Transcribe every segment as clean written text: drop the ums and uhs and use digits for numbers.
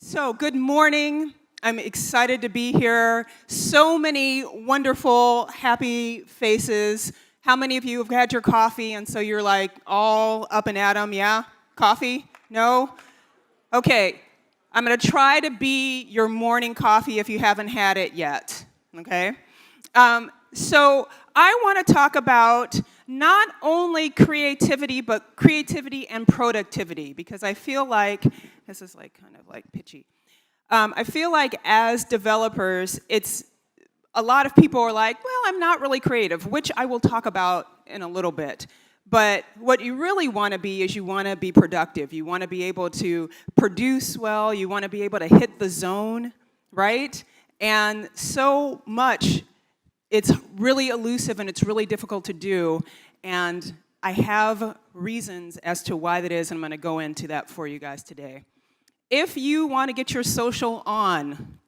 So, good morning. I'm excited to be here. So many wonderful, happy faces. How many of you have had your coffee and so you're like all up and at 'em? Yeah? Coffee? No? Okay. I'm going to try to be your morning coffee if you haven't had it yet. Okay? So, I want to talk about not only creativity, but creativity and productivity, because I feel like, this is like kind of like pitchy. I feel like as developers, a lot of people are like, well, I'm not really creative, which I will talk about in a little bit. But what you really want to be is you want to be productive. You want to be able to produce well. You want to be able to hit the zone, right? And so much, it's really elusive and it's really difficult to do. And I have reasons as to why that is, and I'm going to go into that for you guys today. If you want to get your social on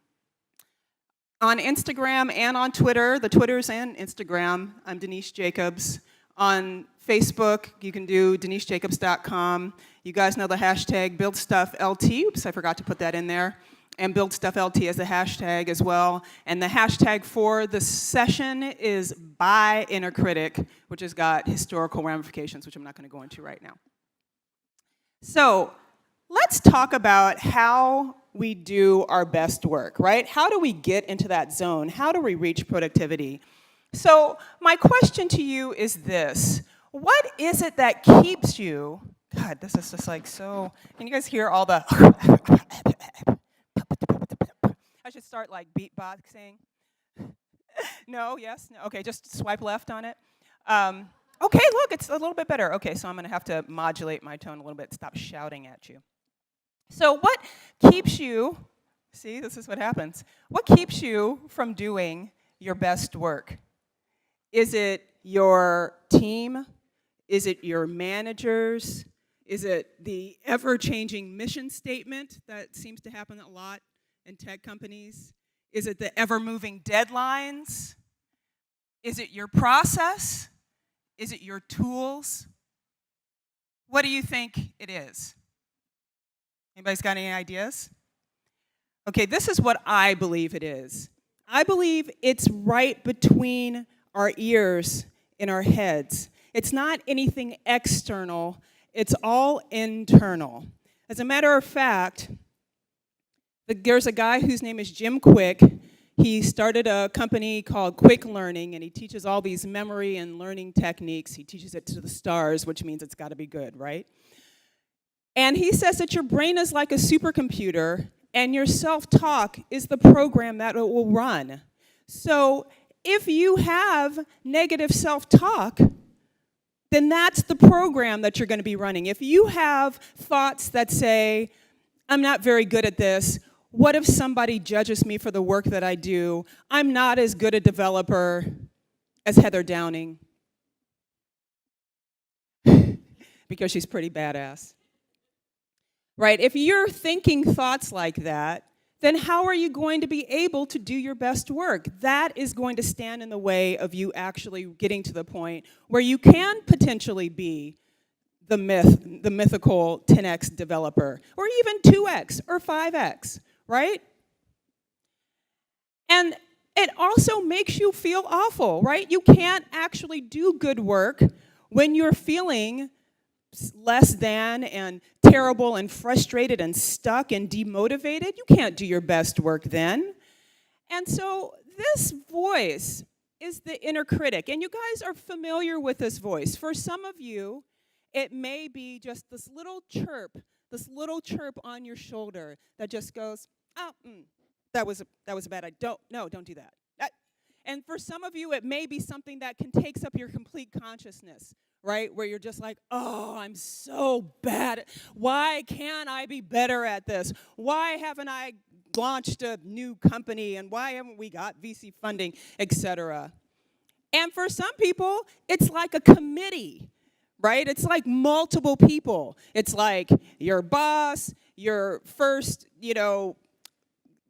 Instagram and on Twitter, the Twitters and Instagram, I'm Denise Jacobs. On Facebook, you can do denisejacobs.com. You guys know the hashtag BuildStuffLT. Oops, I forgot to put that in there. And BuildStuffLT as the hashtag as well. And the hashtag for the session is @Critic, which has got historical ramifications, which I'm not going to go into right now. So, let's talk about how we do our best work, right? How do we get into that zone? How do we reach productivity? So my question to you is this. What is it that keeps you, God, this is just like so, can you guys hear all the, I should start like beatboxing. No, yes, no, okay, just swipe left on it. Okay, look, it's a little bit better. Okay, so I'm gonna have to modulate my tone a little bit, stop shouting at you. So what keeps you, see, this is what happens. What keeps you from doing your best work? Is it your team? Is it your managers? Is it the ever-changing mission statement that seems to happen a lot in tech companies? Is it the ever-moving deadlines? Is it your process? Is it your tools? What do you think it is? Anybody's got any ideas? Okay, this is what I believe it is. I believe it's right between our ears and our heads. It's not anything external, it's all internal. As a matter of fact, there's a guy whose name is Jim Quick. He started a company called Quick Learning, and he teaches all these memory and learning techniques. He teaches it to the stars, which means it's got to be good, right? And he says that your brain is like a supercomputer, and your self-talk is the program that it will run. So if you have negative self-talk, then that's the program that you're going to be running. If you have thoughts that say, I'm not very good at this, what if somebody judges me for the work that I do? I'm not as good a developer as Heather Downing, because she's pretty badass. Right? If you're thinking thoughts like that, then how are you going to be able to do your best work? That is going to stand in the way of you actually getting to the point where you can potentially be the mythical 10x developer, or even 2x or 5x, right? And it also makes you feel awful, right? You can't actually do good work when you're feeling less than and terrible and frustrated and stuck and demotivated. You can't do your best work then. And so this voice is the inner critic. And you guys are familiar with this voice. For some of you, it may be just this little chirp on your shoulder that just goes, oh, that was a bad idea. Don't do that. And for some of you, it may be something that takes up your complete consciousness, right? Where you're just like, oh, I'm so bad. Why can't I be better at this? Why haven't I launched a new company? And why haven't we got VC funding, etc.? And for some people, it's like a committee, right? It's like multiple people. It's like your boss, your first,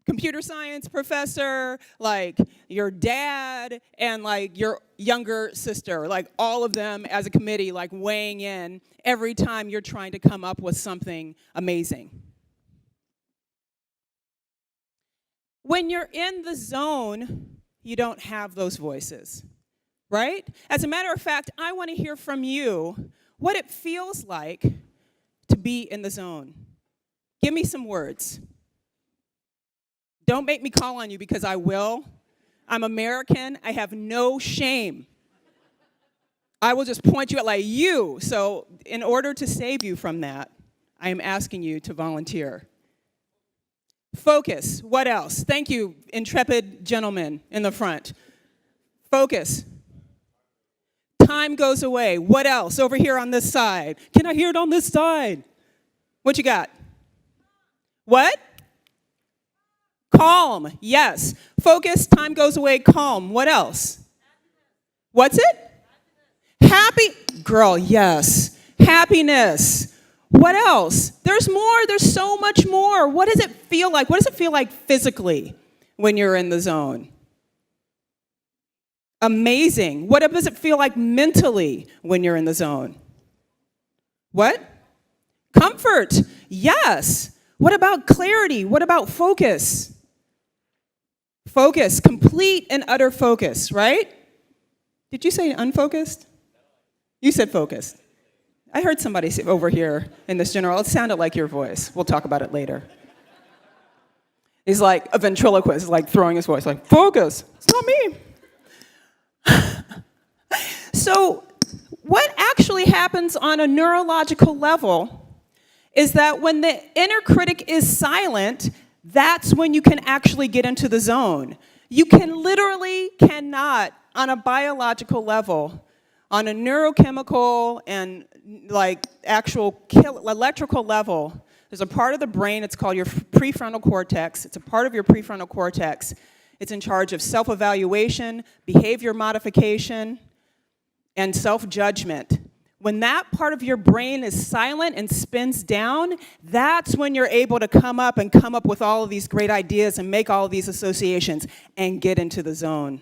computer science professor, like your dad, and like your younger sister, like all of them as a committee, like weighing in every time you're trying to come up with something amazing. When you're in the zone, you don't have those voices, right? As a matter of fact, I want to hear from you what it feels like to be in the zone. Give me some words. Don't make me call on you because I will. I'm American. I have no shame. I will just point you out like you. So in order to save you from that, I am asking you to volunteer. Focus. What else? Thank you, intrepid gentlemen in the front. Focus. Time goes away. What else? Over here on this side. Can I hear it on this side? What you got? What? Calm. Yes. Focus. Time goes away. Calm. What else? What's it? Happy. Girl, yes. Happiness. What else? There's more. There's so much more. What does it feel like? What does it feel like physically when you're in the zone? Amazing. What does it feel like mentally when you're in the zone? What? Comfort. Yes. What about clarity? What about focus? Focus. Complete and utter focus, right? Did you say unfocused? You said focused. I heard somebody say over here in this general. It sounded like your voice. We'll talk about it later. He's like a ventriloquist, like throwing his voice, like, focus. It's not me. So what actually happens on a neurological level is that when the inner critic is silent, that's when you can actually get into the zone. You cannot, on a biological level, on a neurochemical and like actual electrical level, there's a part of the brain, it's called your prefrontal cortex. It's a part of your prefrontal cortex. It's in charge of self-evaluation, behavior modification, and self-judgment. When that part of your brain is silent and spins down, that's when you're able to come up with all of these great ideas and make all of these associations and get into the zone.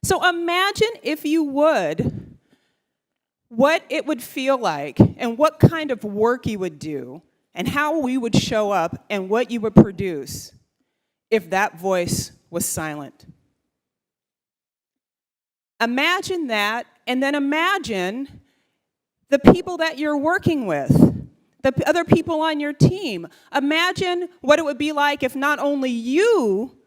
So imagine, if you would, what it would feel like and what kind of work you would do and how we would show up and what you would produce if that voice was silent. Imagine that, and then imagine the people that you're working with, the other people on your team. Imagine what it would be like if not only you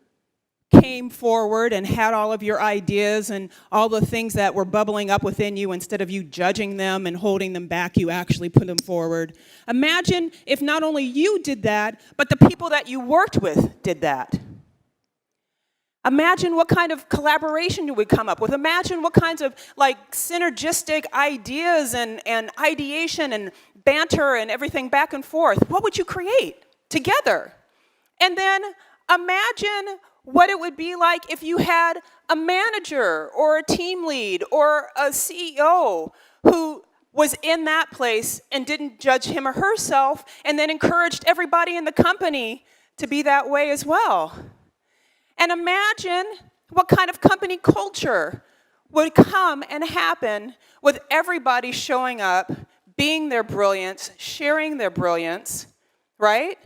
came forward and had all of your ideas and all the things that were bubbling up within you, instead of you judging them and holding them back, you actually put them forward. Imagine if not only you did that, but the people that you worked with did that. Imagine what kind of collaboration you would come up with. Imagine what kinds of like synergistic ideas and ideation and banter and everything back and forth. What would you create together? And then imagine what it would be like if you had a manager or a team lead or a CEO who was in that place and didn't judge him or herself and then encouraged everybody in the company to be that way as well. And imagine what kind of company culture would come and happen with everybody showing up, being their brilliance, sharing their brilliance, right?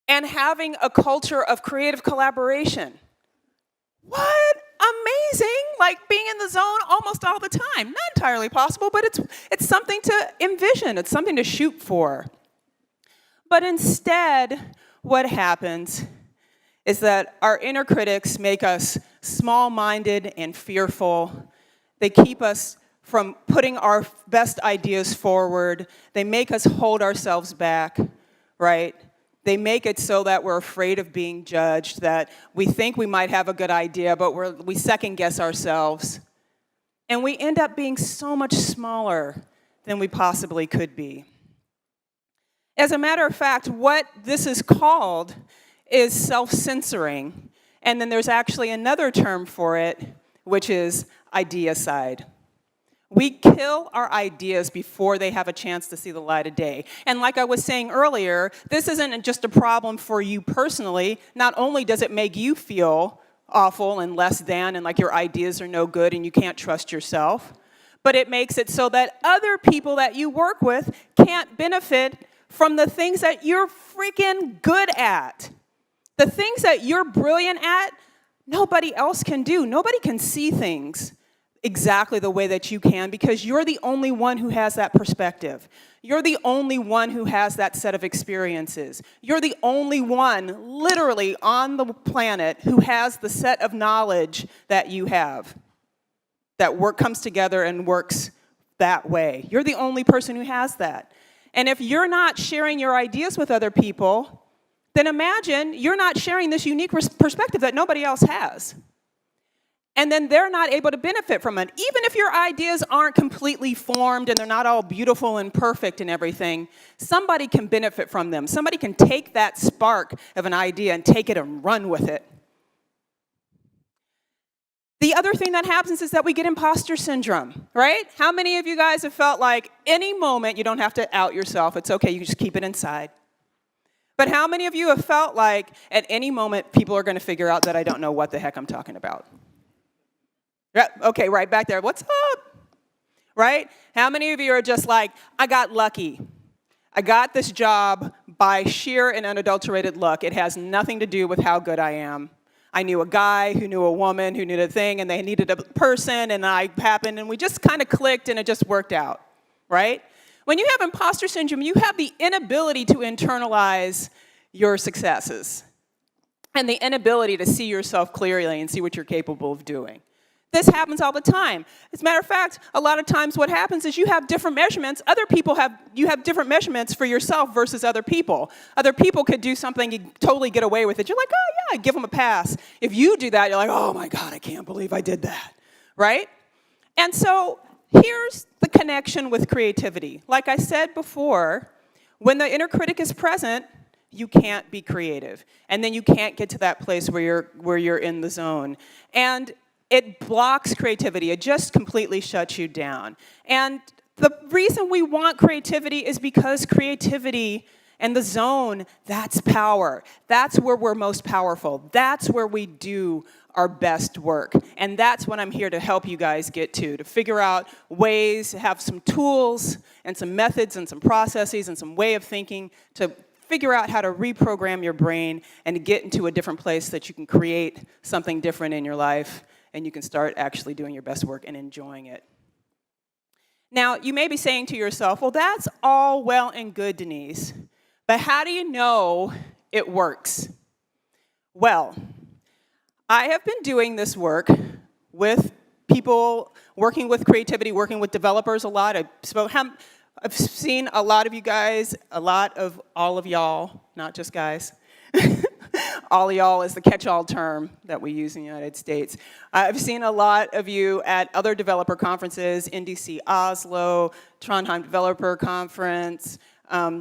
And having a culture of creative collaboration. What? Amazing! Like being in the zone almost all the time. Not entirely possible, but it's something to envision. It's something to shoot for. But instead, what happens is that our inner critics make us small-minded and fearful. They keep us from putting our best ideas forward. They make us hold ourselves back, right? They make it so that we're afraid of being judged, that we think we might have a good idea, but we second-guess ourselves. And we end up being so much smaller than we possibly could be. As a matter of fact, what this is called is self-censoring. And then there's actually another term for it, which is ideacide. We kill our ideas before they have a chance to see the light of day. And like I was saying earlier, this isn't just a problem for you personally. Not only does it make you feel awful and less than and like your ideas are no good and you can't trust yourself, but it makes it so that other people that you work with can't benefit from the things that you're freaking good at. The things that you're brilliant at, nobody else can do. Nobody can see things exactly the way that you can because you're the only one who has that perspective. You're the only one who has that set of experiences. You're the only one, literally, on the planet who has the set of knowledge that you have, that comes together and works that way. You're the only person who has that. And if you're not sharing your ideas with other people, then imagine you're not sharing this unique perspective that nobody else has. And then they're not able to benefit from it. Even if your ideas aren't completely formed and they're not all beautiful and perfect and everything, somebody can benefit from them. Somebody can take that spark of an idea and take it and run with it. The other thing that happens is that we get imposter syndrome, right? How many of you guys have felt like any moment, you don't have to out yourself, it's okay, you can just keep it inside. But how many of you have felt like at any moment people are going to figure out that I don't know what the heck I'm talking about? Yeah, okay, right back there. What's up? Right? How many of you are just like, I got lucky. I got this job by sheer and unadulterated luck. It has nothing to do with how good I am. I knew a guy who knew a woman who knew a thing, and they needed a person, and I happened, and we just kind of clicked, and it just worked out, right? When you have imposter syndrome, you have the inability to internalize your successes and the inability to see yourself clearly and see what you're capable of doing. This happens all the time. As a matter of fact, a lot of times what happens is you have different measurements. You have different measurements for yourself versus other people. Other people could do something, you totally get away with it. You're like, oh yeah, give them a pass. If you do that, you're like, oh my God, I can't believe I did that, right? And so here's the connection with creativity. Like I said before, when the inner critic is present, you can't be creative. And then you can't get to that place where you're in the zone. And it blocks creativity. It just completely shuts you down. And the reason we want creativity is because creativity and the zone, that's power. That's where we're most powerful. That's where we do our best work. And that's what I'm here to help you guys get to figure out ways, to have some tools and some methods and some processes and some way of thinking to figure out how to reprogram your brain and to get into a different place that you can create something different in your life and you can start actually doing your best work and enjoying it. Now, you may be saying to yourself, well, that's all well and good, Denise, but how do you know it works? Well, I have been doing this work with people, working with creativity, working with developers a lot. I've seen a lot of you guys, a lot of all of y'all, not just guys. All of y'all is the catch-all term that we use in the United States. I've seen a lot of you at other developer conferences, NDC Oslo, Trondheim Developer Conference,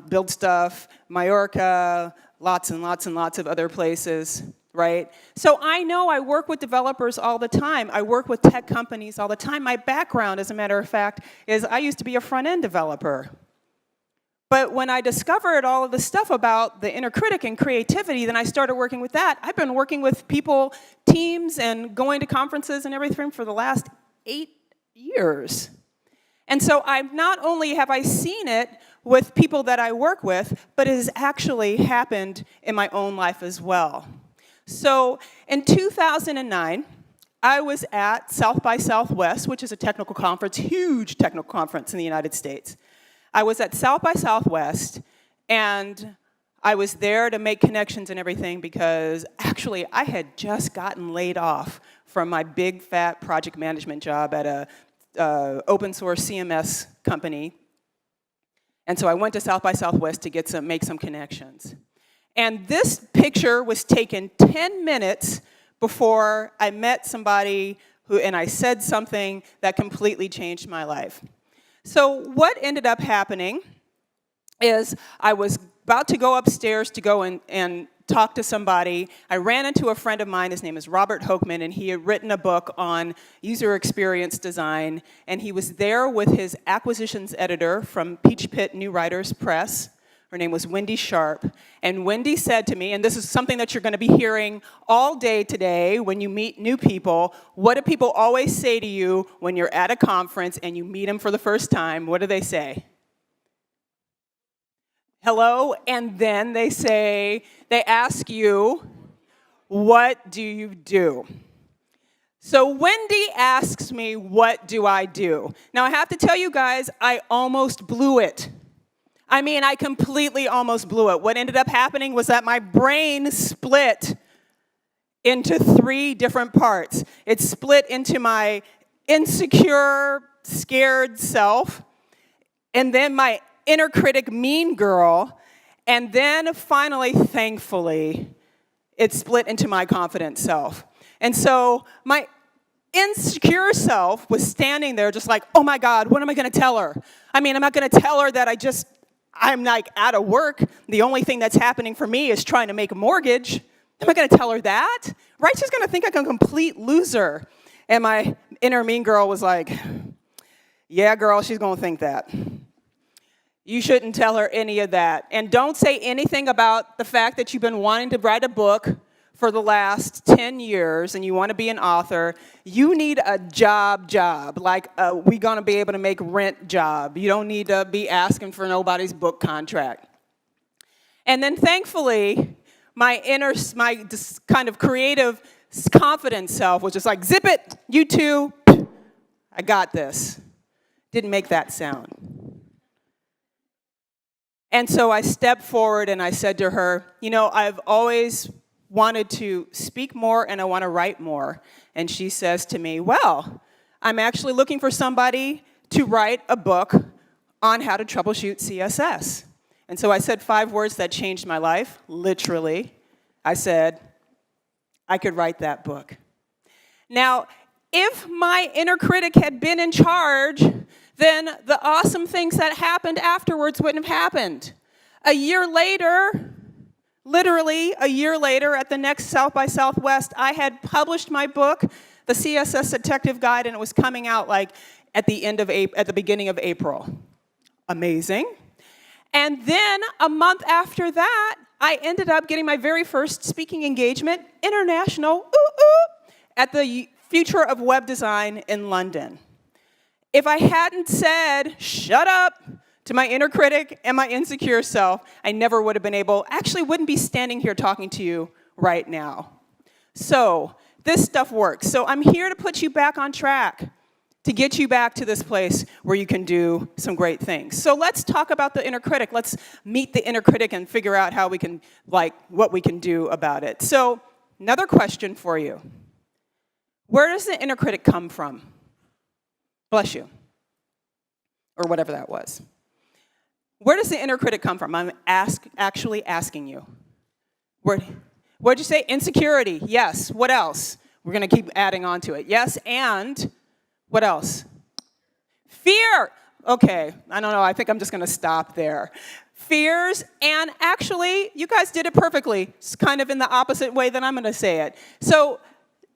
Build Stuff, Mallorca, lots and lots and lots of other places, right? So I know I work with developers all the time. I work with tech companies all the time. My background, as a matter of fact, is I used to be a front-end developer. But when I discovered all of the stuff about the inner critic and creativity, then I started working with that. I've been working with people, teams, and going to conferences and everything for the last 8 years. And so not only have I seen it with people that I work with, but it has actually happened in my own life as well. So in 2009, I was at South by Southwest, which is a technical conference, huge technical conference in the United States. I was at South by Southwest, and I was there to make connections and everything because actually I had just gotten laid off from my big fat project management job at a open source CMS company. And so I went to South by Southwest to make some connections. And this picture was taken 10 minutes before I met somebody and I said something that completely changed my life. So what ended up happening is I was about to go upstairs to go and talk to somebody. I ran into a friend of mine. His name is Robert Hochman, and he had written a book on user experience design. And he was there with his acquisitions editor from Peach Pit New Writers Press. Her name was Wendy Sharp. And Wendy said to me, and this is something that you're going to be hearing all day today when you meet new people, what do people always say to you when you're at a conference and you meet them for the first time? What do they say? Hello, and then they ask you, what do you do? So Wendy asks me, what do I do? Now I have to tell you guys, I almost blew it. I mean, I completely almost blew it. What ended up happening was that my brain split into 3 different parts. It split into my insecure, scared self, and then my inner critic, mean girl, and then finally, thankfully, it split into my confident self. And so my insecure self was standing there just like, oh my God, what am I gonna tell her? I mean, I'm not gonna tell her that I'm like out of work. The only thing that's happening for me is trying to make a mortgage. Am I gonna tell her that? Right? She's gonna think I'm a complete loser. And my inner mean girl was like, yeah, girl, she's gonna think that. You shouldn't tell her any of that. And don't say anything about the fact that you've been wanting to write a book for the last 10 years and you want to be an author. You need a job, like we gonna be able to make rent job. You don't need to be asking for nobody's book contract. And then thankfully, my kind of creative, confident self was just like, zip it, you too, I got this. Didn't make that sound. And so I stepped forward and I said to her, you know, I've always wanted to speak more and I want to write more. And she says to me, well, I'm actually looking for somebody to write a book on how to troubleshoot CSS. And so I said 5 words that changed my life, literally. I said, I could write that book. Now, if my inner critic had been in charge, then the awesome things that happened afterwards wouldn't have happened. A year later, literally a year later at the next South by Southwest, I had published my book, The CSS Detective Guide, and it was coming out like at the beginning of April. Amazing. And then a month after that, I ended up getting my very first speaking engagement, international, at the Future of Web Design in London. If I hadn't said, shut up, to my inner critic and my insecure self, I never would have been able, actually wouldn't be standing here talking to you right now. So this stuff works. So I'm here to put you back on track, to get you back to this place where you can do some great things. So let's talk about the inner critic. Let's meet the inner critic and figure out how we can, what we can do about it. So another question for you. Where does the inner critic come from? Bless you. Or whatever that was. Where does the inner critic come from? I'm actually asking you. What'd you say? Insecurity. Yes. What else? We're going to keep adding on to it. Yes, and what else? Fear. Okay, I don't know. I think I'm just going to stop there. Fears, and actually, you guys did it perfectly. It's kind of in the opposite way that I'm going to say it. So,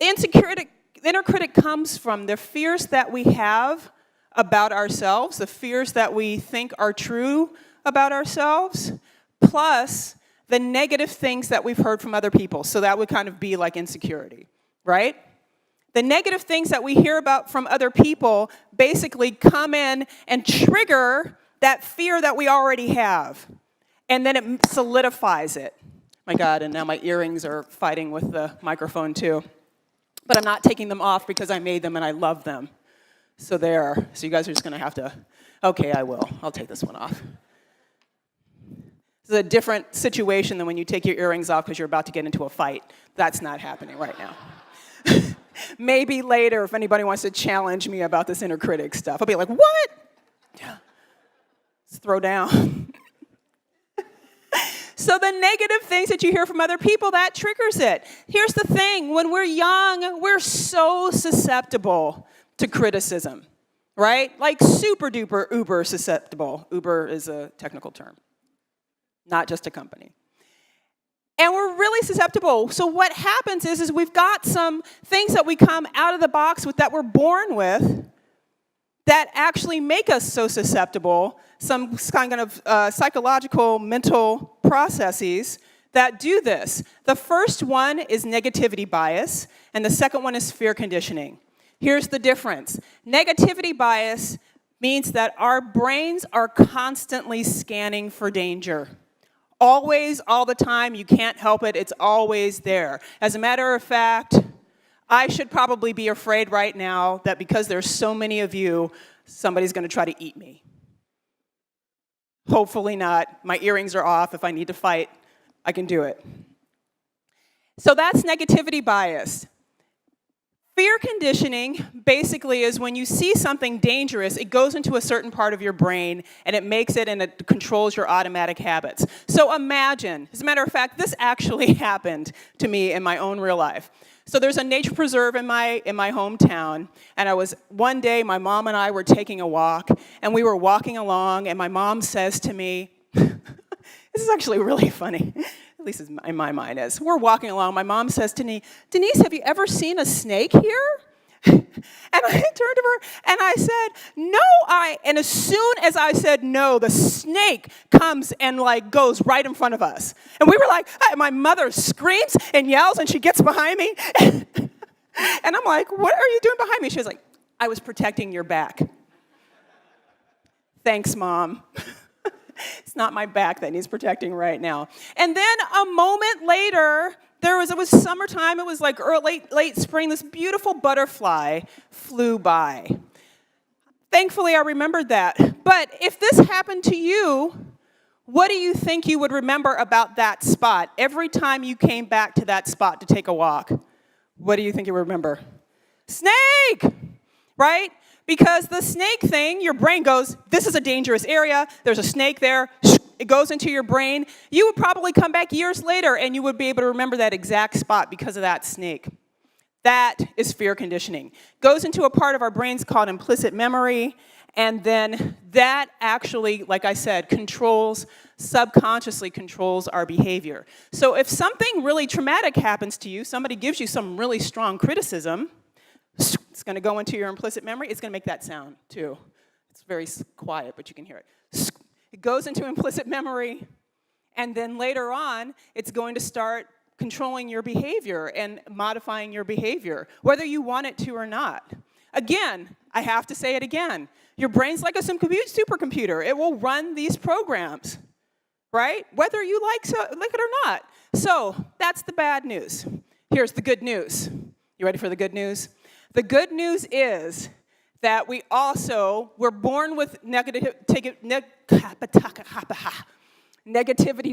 inner critic comes from the fears that we have about ourselves, the fears that we think are true about ourselves, plus the negative things that we've heard from other people. So that would kind of be like insecurity, right? The negative things that we hear about from other people basically come in and trigger that fear that we already have. And then it solidifies it. My God, and now my earrings are fighting with the microphone too. But I'm not taking them off because I made them and I love them. So there. So you guys are just going to have to, okay, I will. I'll take this one off. This is a different situation than when you take your earrings off because you're about to get into a fight. That's not happening right now. Maybe later if anybody wants to challenge me about this inner critic stuff. I'll be like, what? Let's throw down. So the negative things that you hear from other people, that triggers it. Here's the thing. When we're young, we're so susceptible to criticism, right? Like super duper uber susceptible. Uber is a technical term, not just a company. And we're really susceptible. So what happens is we've got some things that we come out of the box with that we're born with that actually make us so susceptible, some kind of psychological, mental processes that do this. The first one is negativity bias, and the second one is fear conditioning. Here's the difference. Negativity bias means that our brains are constantly scanning for danger. Always, all the time, you can't help it, it's always there. As a matter of fact, I should probably be afraid right now that because there's so many of you, somebody's gonna try to eat me. Hopefully not. My earrings are off. If I need to fight, I can do it. So that's negativity bias. Fear conditioning basically is when you see something dangerous, it goes into a certain part of your brain and it makes it and it controls your automatic habits. So imagine, as a matter of fact, this actually happened to me in my own real life. So there's a nature preserve in my hometown, and one day my mom and I were taking a walk, and we were walking along, and my mom says to me, this is actually really funny, at least in my mind is, we're walking along, my mom says to me, Denise, have you ever seen a snake here? And I turned to her and I said, no, and as soon as I said no, the snake comes and like goes right in front of us. And we were like, my mother screams and yells and she gets behind me. And I'm like, what are you doing behind me? She was like, I was protecting your back. Thanks, Mom. It's not my back that needs protecting right now. And then a moment later, it was summertime, it was like late spring, this beautiful butterfly flew by. Thankfully, I remembered that. But if this happened to you, what do you think you would remember about that spot? Every time you came back to that spot to take a walk, what do you think you would remember? Snake, right? Because the snake thing, your brain goes, this is a dangerous area, there's a snake there, it goes into your brain. You would probably come back years later and you would be able to remember that exact spot because of that snake. That is fear conditioning. Goes into a part of our brains called implicit memory, and then that actually, like I said, subconsciously controls our behavior. So if something really traumatic happens to you, somebody gives you some really strong criticism, it's going to go into your implicit memory. It's going to make that sound, too. It's very quiet, but you can hear it. It goes into implicit memory, and then later on, it's going to start controlling your behavior and modifying your behavior, whether you want it to or not. Again, I have to say it again. Your brain's like a supercomputer. It will run these programs, right? Whether you like it or not. So that's the bad news. Here's the good news. You ready for the good news? The good news is that we're born with negativity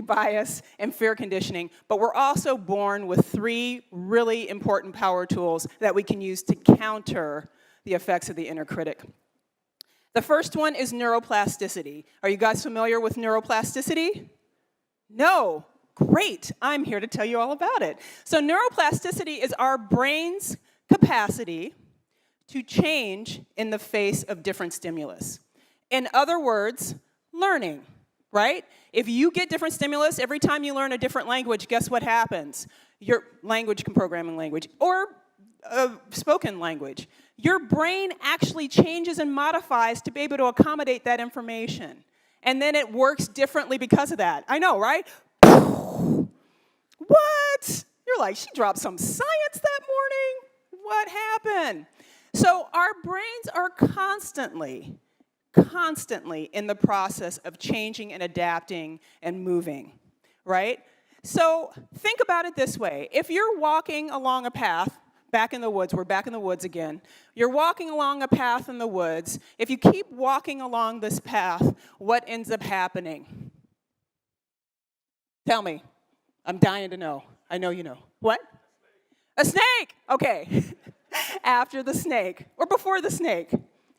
bias and fear conditioning, but we're also born with 3 really important power tools that we can use to counter the effects of the inner critic. The first one is neuroplasticity. Are you guys familiar with neuroplasticity? No. Great. I'm here to tell you all about it. So neuroplasticity is our brain's capacity to change in the face of different stimulus. In other words, learning, right? If you get different stimulus, every time you learn a different language, guess what happens? Your programming language, or spoken language. Your brain actually changes and modifies to be able to accommodate that information. And then it works differently because of that. I know, right? What? You're like, she dropped some science that morning? What happened? So our brains are constantly in the process of changing and adapting and moving, right? So think about it this way. If you're walking along a path, back in the woods, we're back in the woods again. You're walking along a path in the woods. If you keep walking along this path, what ends up happening? Tell me. I'm dying to know. I know you know. What? A snake! Okay. After the snake, or before the snake.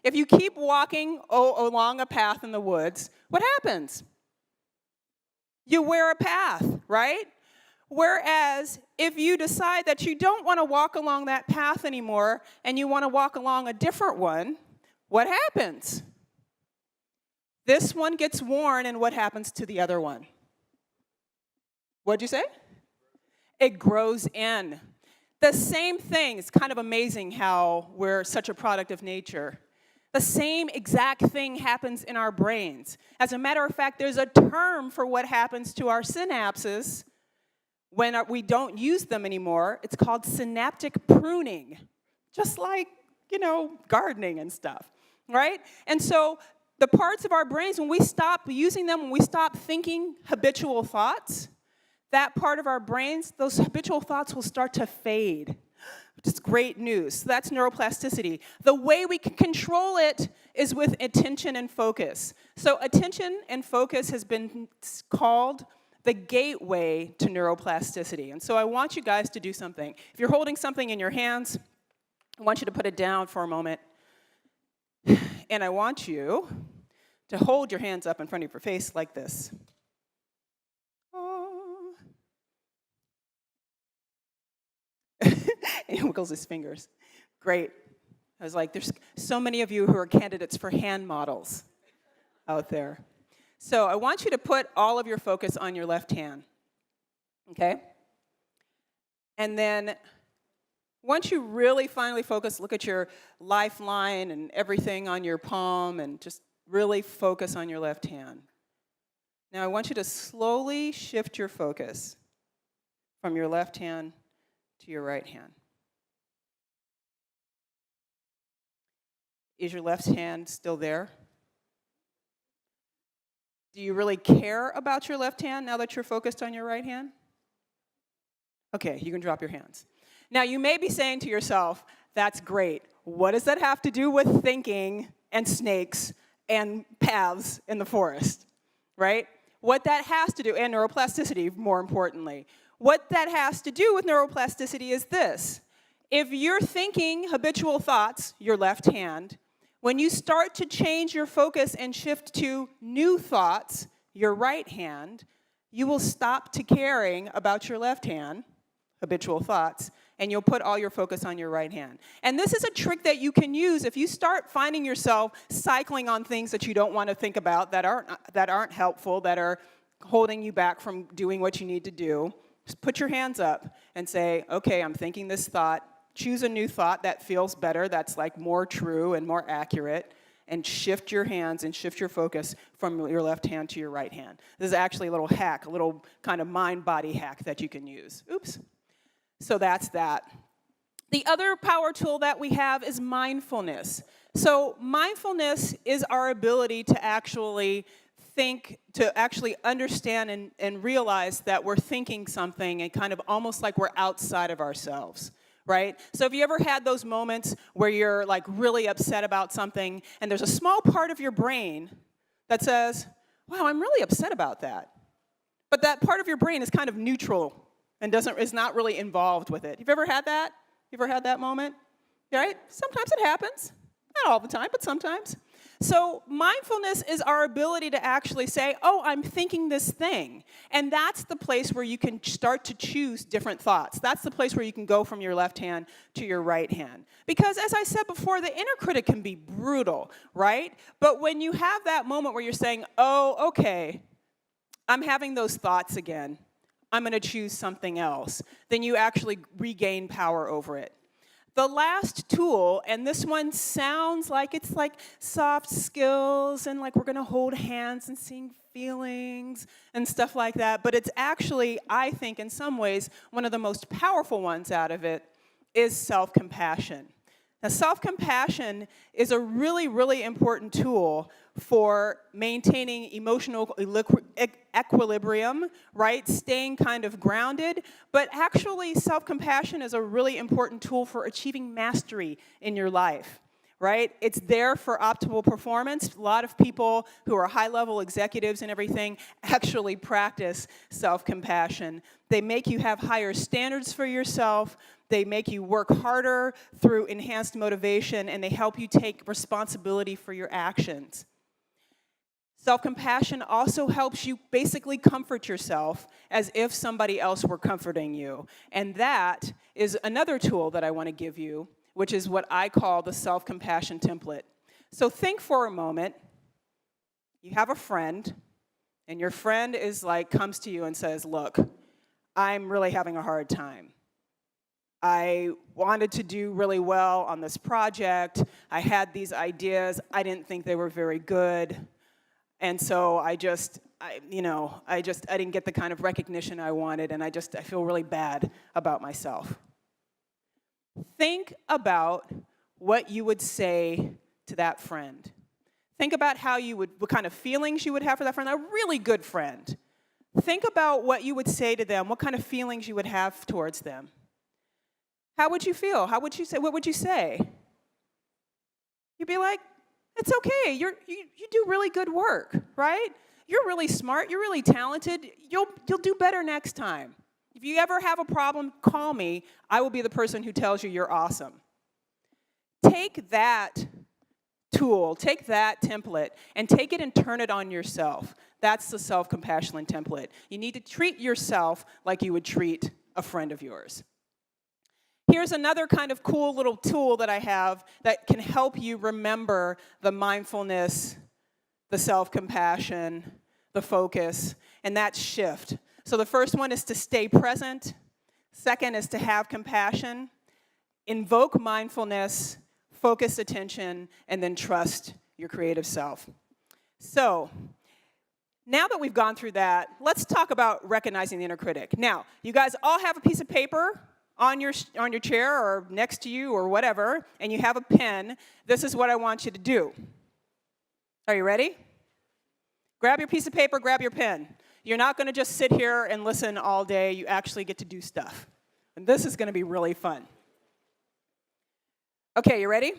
If you keep walking along a path in the woods, what happens? You wear a path, right? Whereas if you decide that you don't want to walk along that path anymore and you want to walk along a different one, what happens? This one gets worn, and what happens to the other one? What'd you say? It grows in. The same thing. It's kind of amazing how we're such a product of nature. The same exact thing happens in our brains. As a matter of fact, there's a term for what happens to our synapses when we don't use them anymore. It's called synaptic pruning, just like, gardening and stuff, right? And so the parts of our brains, when we stop using them, when we stop thinking habitual thoughts, that part of our brains, those habitual thoughts will start to fade. It's great news. So that's neuroplasticity. The way we can control it is with attention and focus. So attention and focus has been called the gateway to neuroplasticity. And so I want you guys to do something. If you're holding something in your hands, I want you to put it down for a moment. And I want you to hold your hands up in front of your face like this. Oh. And he wiggles his fingers. Great. I was like, there's so many of you who are candidates for hand models out there. So I want you to put all of your focus on your left hand, okay? And then once you really finally focus, look at your lifeline and everything on your palm and just really focus on your left hand. Now I want you to slowly shift your focus from your left hand to your right hand. Is your left hand still there? Do you really care about your left hand now that you're focused on your right hand? Okay, you can drop your hands. Now, you may be saying to yourself, that's great. What does that have to do with thinking and snakes and paths in the forest, right? What that has to do, and neuroplasticity, more importantly. What that has to do with neuroplasticity is this. If you're thinking habitual thoughts, your left hand, when you start to change your focus and shift to new thoughts, your right hand, you will stop to caring about your left hand, habitual thoughts, and you'll put all your focus on your right hand. And this is a trick that you can use if you start finding yourself cycling on things that you don't want to think about, that aren't helpful, that are holding you back from doing what you need to do. Just put your hands up and say, okay, I'm thinking this thought. Choose a new thought that feels better, that's like more true and more accurate, and shift your hands and shift your focus from your left hand to your right hand. This is actually a little hack, a little kind of mind-body hack that you can use. Oops. So that's that. The other power tool that we have is mindfulness. So mindfulness is our ability to actually think, to actually understand and realize that we're thinking something and kind of almost like we're outside of ourselves. Right? So have you ever had those moments where you're like really upset about something and there's a small part of your brain that says, wow, I'm really upset about that. But that part of your brain is kind of neutral and is not really involved with it. You've ever had that? You ever had that moment? Right? Sometimes it happens. Not all the time, but sometimes. So mindfulness is our ability to actually say, oh, I'm thinking this thing. And that's the place where you can start to choose different thoughts. That's the place where you can go from your left hand to your right hand. Because as I said before, the inner critic can be brutal, right? But when you have that moment where you're saying, oh, okay, I'm having those thoughts again. I'm going to choose something else. Then you actually regain power over it. The last tool, and this one sounds like it's like soft skills and like we're going to hold hands and sing feelings and stuff like that, but it's actually, I think, in some ways, one of the most powerful ones out of it is self-compassion. Now, self-compassion is a really, really important tool for maintaining emotional equilibrium, right? Staying kind of grounded. But actually, self-compassion is a really important tool for achieving mastery in your life, right? It's there for optimal performance. A lot of people who are high-level executives and everything actually practice self-compassion. They make you have higher standards for yourself. They make you work harder through enhanced motivation, and they help you take responsibility for your actions. Self-compassion also helps you basically comfort yourself as if somebody else were comforting you. And that is another tool that I want to give you, which is what I call the self-compassion template. So think for a moment. You have a friend, and your friend is like, comes to you and says, look, I'm really having a hard time. I wanted to do really well on this project. I had these ideas. I didn't think they were very good. And so I didn't get the kind of recognition I wanted, and I feel really bad about myself. Think about what you would say to that friend. Think about what kind of feelings you would have for that friend. A really good friend. Think about what you would say to them, what kind of feelings you would have towards them. How would you feel? How would you say? What would you say? You'd be like, it's okay. You do really good work, right? You're really smart. You're really talented. You'll do better next time. If you ever have a problem, call me. I will be the person who tells you you're awesome. Take that tool, take that template, and take it and turn it on yourself. That's the self-compassion template. You need to treat yourself like you would treat a friend of yours. Here's another kind of cool little tool that I have that can help you remember the mindfulness, the self-compassion, the focus, and that's shift. So the first one is to stay present. Second is to have compassion. Invoke mindfulness, focus attention, and then trust your creative self. So now that we've gone through that, let's talk about recognizing the inner critic. Now, you guys all have a piece of paper on your chair or next to you or whatever, and you have a pen. This is what I want you to do. Are you ready? Grab your piece of paper, grab your pen. You're not going to just sit here and listen all day. You actually get to do stuff. And this is going to be really fun. Okay, you ready?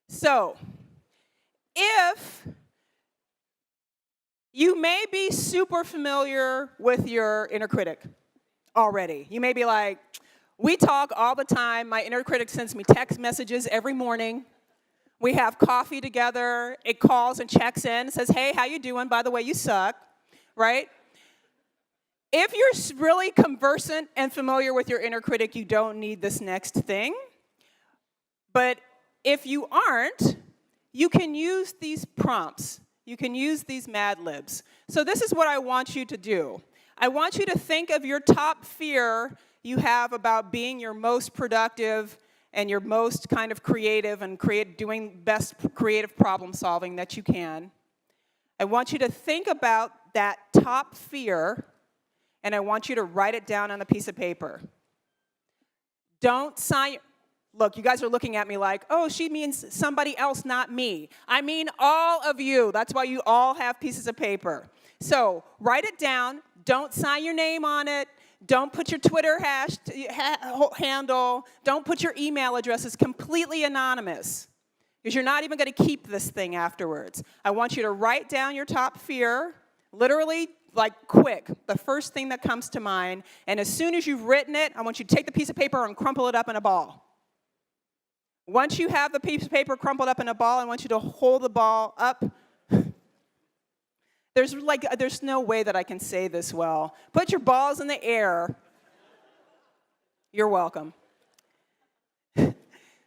So, if you may be super familiar with your inner critic already. You may be like, we talk all the time. My inner critic sends me text messages every morning. We have coffee together. It calls and checks in, says, hey, how you doing? By the way, you suck, right? If you're really conversant and familiar with your inner critic, you don't need this next thing. But if you aren't, you can use these prompts. You can use these Mad Libs. So this is what I want you to do. I want you to think of your top fear you have about being your most productive and your most kind of creative and doing best creative problem solving that you can. I want you to think about that top fear, and I want you to write it down on a piece of paper. Don't sign. Look, you guys are looking at me like, oh, she means somebody else, not me. I mean all of you. That's why you all have pieces of paper. So write it down. Don't sign your name on it. Don't put your Twitter handle. Don't put your email address. It's completely anonymous because you're not even going to keep this thing afterwards. I want you to write down your top fear, literally, like quick, the first thing that comes to mind. And as soon as you've written it, I want you to take the piece of paper and crumple it up in a ball. Once you have the piece of paper crumpled up in a ball, I want you to hold the ball up. There's no way that I can say this well. Put your balls in the air. You're welcome.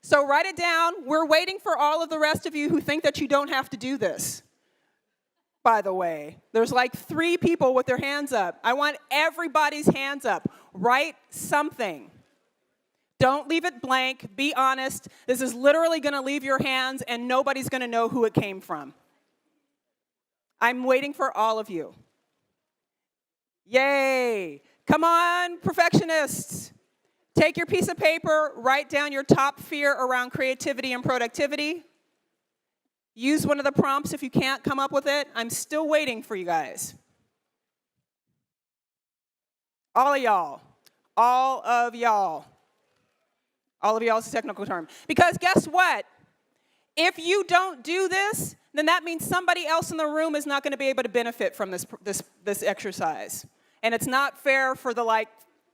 So write it down. We're waiting for all of the rest of you who think that you don't have to do this. By the way, there's like 3 people with their hands up. I want everybody's hands up. Write something. Don't leave it blank. Be honest. This is literally going to leave your hands, and nobody's going to know who it came from. I'm waiting for all of you. Yay. Come on, perfectionists. Take your piece of paper, write down your top fear around creativity and productivity. Use one of the prompts if you can't come up with it. I'm still waiting for you guys. All of y'all. All of y'all. All of y'all is a technical term. Because guess what? If you don't do this, then that means somebody else in the room is not going to be able to benefit from this exercise. And it's not fair for the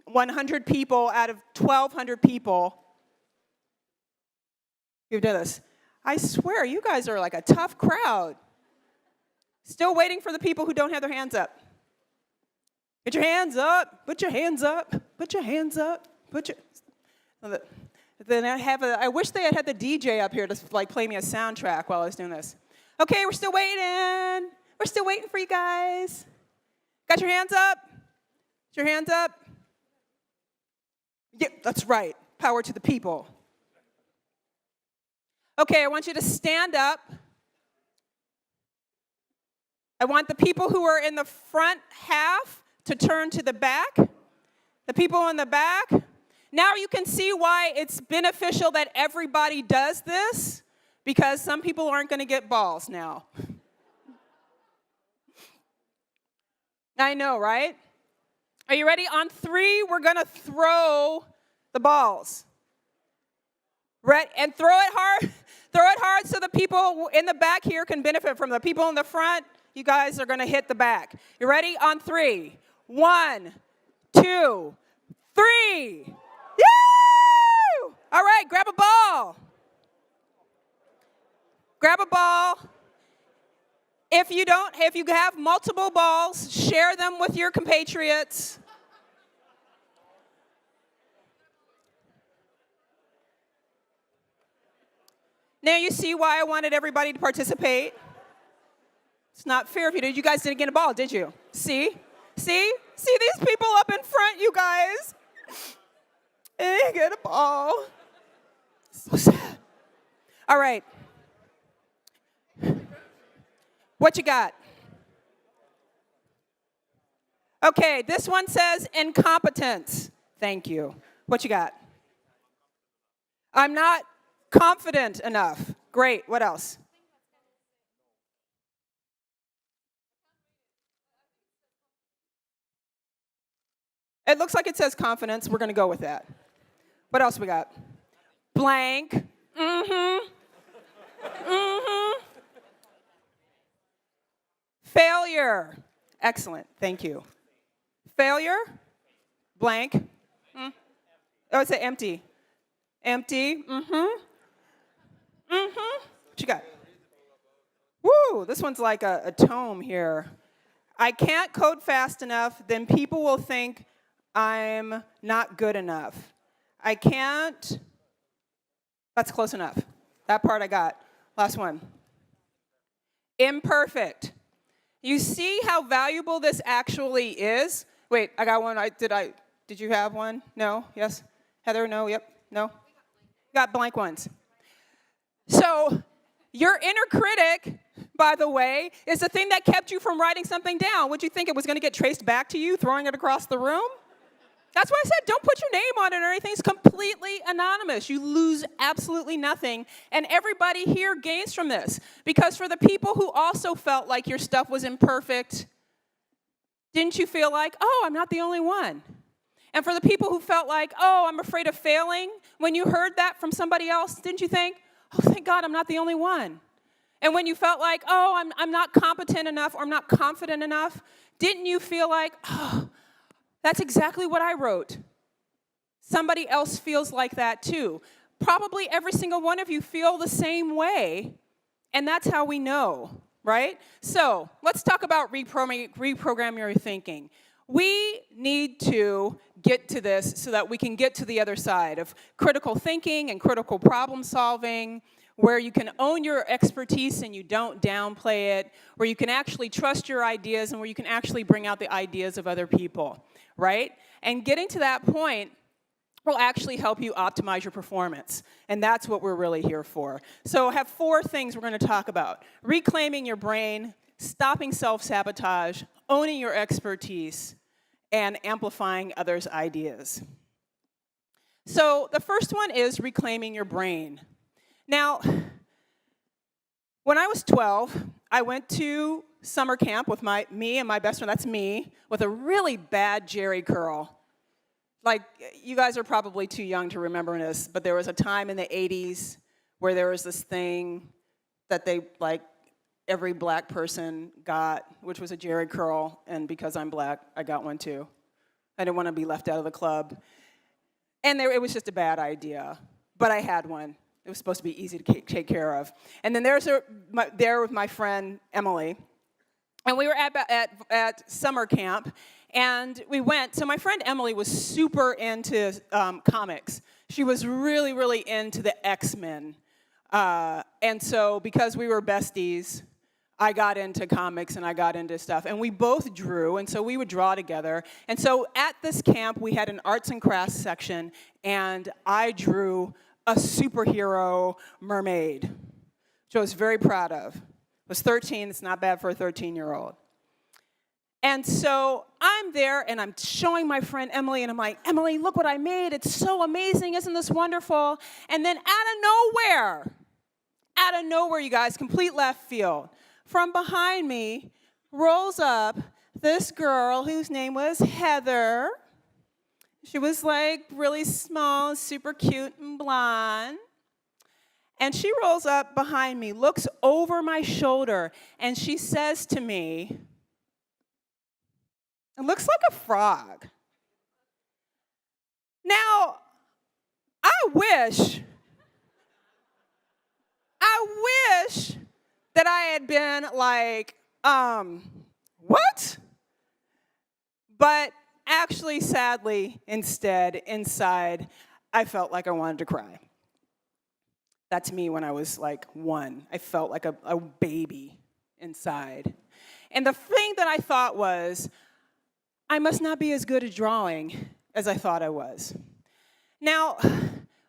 100 people out of 1,200 people who've done this. I swear, you guys are like a tough crowd. Still waiting for the people who don't have their hands up. Get your hands up. Put your hands up. Put your hands up. Then I wish they had the DJ up here to play me a soundtrack while I was doing this. Okay, we're still waiting. We're still waiting for you guys. Got your hands up? Got your hands up? Yeah, that's right. Power to the people. Okay, I want you to stand up. I want the people who are in the front half to turn to the back. The people in the back. Now you can see why it's beneficial that everybody does this, because some people aren't going to get balls now. I know, right? Are you ready? On 3, we're going to throw the balls. And throw it hard. Throw it hard so the people in the back here can benefit from it. The people in the front, you guys are going to hit the back. You ready? On 3. 1, 2, 3. Woo! All right, grab a ball. Grab a ball. If you have multiple balls, share them with your compatriots. Now you see why I wanted everybody to participate. It's not fair if you did. You guys didn't get a ball, did you? See? See these people up in front, you guys? They didn't get a ball. So sad. All right. What you got? Okay, this one says incompetence. Thank you. What you got? I'm not confident enough. Great. What else? It looks like it says confidence. We're going to go with that. What else we got? Blank. Mm-hmm. Mm-hmm. Failure. Excellent. Thank you. Failure. Blank. Oh, it's empty. Empty. Mm-hmm. Mm-hmm. What you got? Woo, this one's like a tome here. I can't code fast enough, then people will think I'm not good enough. I can't. That's close enough. That part I got. Last one. Imperfect. You see how valuable this actually is? Wait, I got one. Did you have one? No? Yes? Heather, no? Yep? No? Got blank ones. So your inner critic, by the way, is the thing that kept you from writing something down. Would you think it was going to get traced back to you, throwing it across the room? That's why I said don't put your name on it or anything. It's completely anonymous. You lose absolutely nothing. And everybody here gains from this. Because for the people who also felt like your stuff was imperfect, didn't you feel like, oh, I'm not the only one? And for the people who felt like, oh, I'm afraid of failing, when you heard that from somebody else, didn't you think, oh, thank God I'm not the only one? And when you felt like, oh, I'm not competent enough or I'm not confident enough, didn't you feel like, oh, that's exactly what I wrote? Somebody else feels like that too. Probably every single one of you feel the same way, and that's how we know, right? So let's talk about reprogramming your thinking. We need to get to this so that we can get to the other side of critical thinking and critical problem solving, where you can own your expertise and you don't downplay it, where you can actually trust your ideas and where you can actually bring out the ideas of other people, right? And getting to that point will actually help you optimize your performance. And that's what we're really here for. So I have 4 things we're going to talk about. Reclaiming your brain, stopping self-sabotage, owning your expertise, and amplifying others' ideas. So the first one is reclaiming your brain. Now, when I was 12, I went to summer camp with me and my best friend, that's me, with a really bad Jerry curl. Like, you guys are probably too young to remember this, but there was a time in the 80s where there was this thing that every black person got, which was a Jerry curl, and because I'm black, I got one too. I didn't want to be left out of the club. And it was just a bad idea, but I had one. It was supposed to be easy to take care of. And then there with my friend Emily, and we were at summer camp, and we went. So my friend Emily was super into comics. She was really, really into the X-Men. And so because we were besties, I got into comics and I got into stuff. And we both drew, and so we would draw together. And so at this camp, we had an arts and crafts section, and I drew a superhero mermaid, which I was very proud of. I was 13. It's not bad for a 13-year-old. And so I'm there, and I'm showing my friend Emily, and I'm like, Emily, look what I made. It's so amazing. Isn't this wonderful? And then out of nowhere, Out of nowhere, you guys, complete left field. From behind me rolls up this girl whose name was Heather. She was like really small, super cute and blonde. And she rolls up behind me, looks over my shoulder, and she says to me, "It looks like a frog." Now, I wish that I had been like, what? But actually, sadly, instead, inside, I felt like I wanted to cry. That's me when I was like 1. I felt like a baby inside. And the thing that I thought was, I must not be as good at drawing as I thought I was. Now,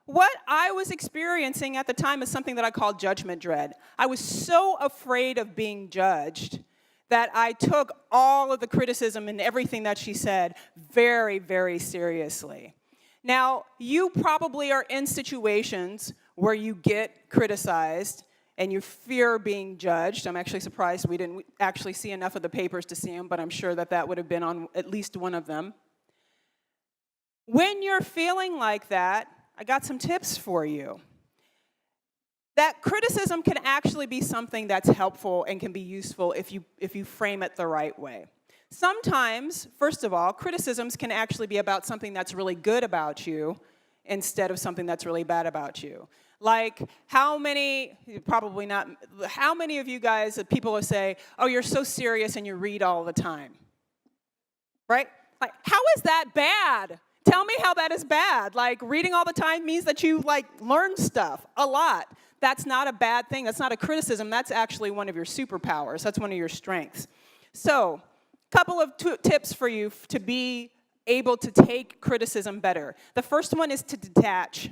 what I was experiencing at the time is something that I call judgment dread. I was so afraid of being judged that I took all of the criticism and everything that she said very, very seriously. Now, you probably are in situations where you get criticized and you fear being judged. I'm actually surprised we didn't actually see enough of the papers to see them, but I'm sure that that would have been on at least one of them. When you're feeling like that, I got some tips for you. That criticism can actually be something that's helpful and can be useful if you frame it the right way. Sometimes, first of all, criticisms can actually be about something that's really good about you instead of something that's really bad about you. Like, how many of you guys, people will say, "Oh, you're so serious and you read all the time." Right? Like, how is that bad? Tell me how that is bad. Like, reading all the time means that you, like, learn stuff a lot. That's not a bad thing. That's not a criticism. That's actually one of your superpowers. That's one of your strengths. So, couple of tips for you to be able to take criticism better. The first one is to detach.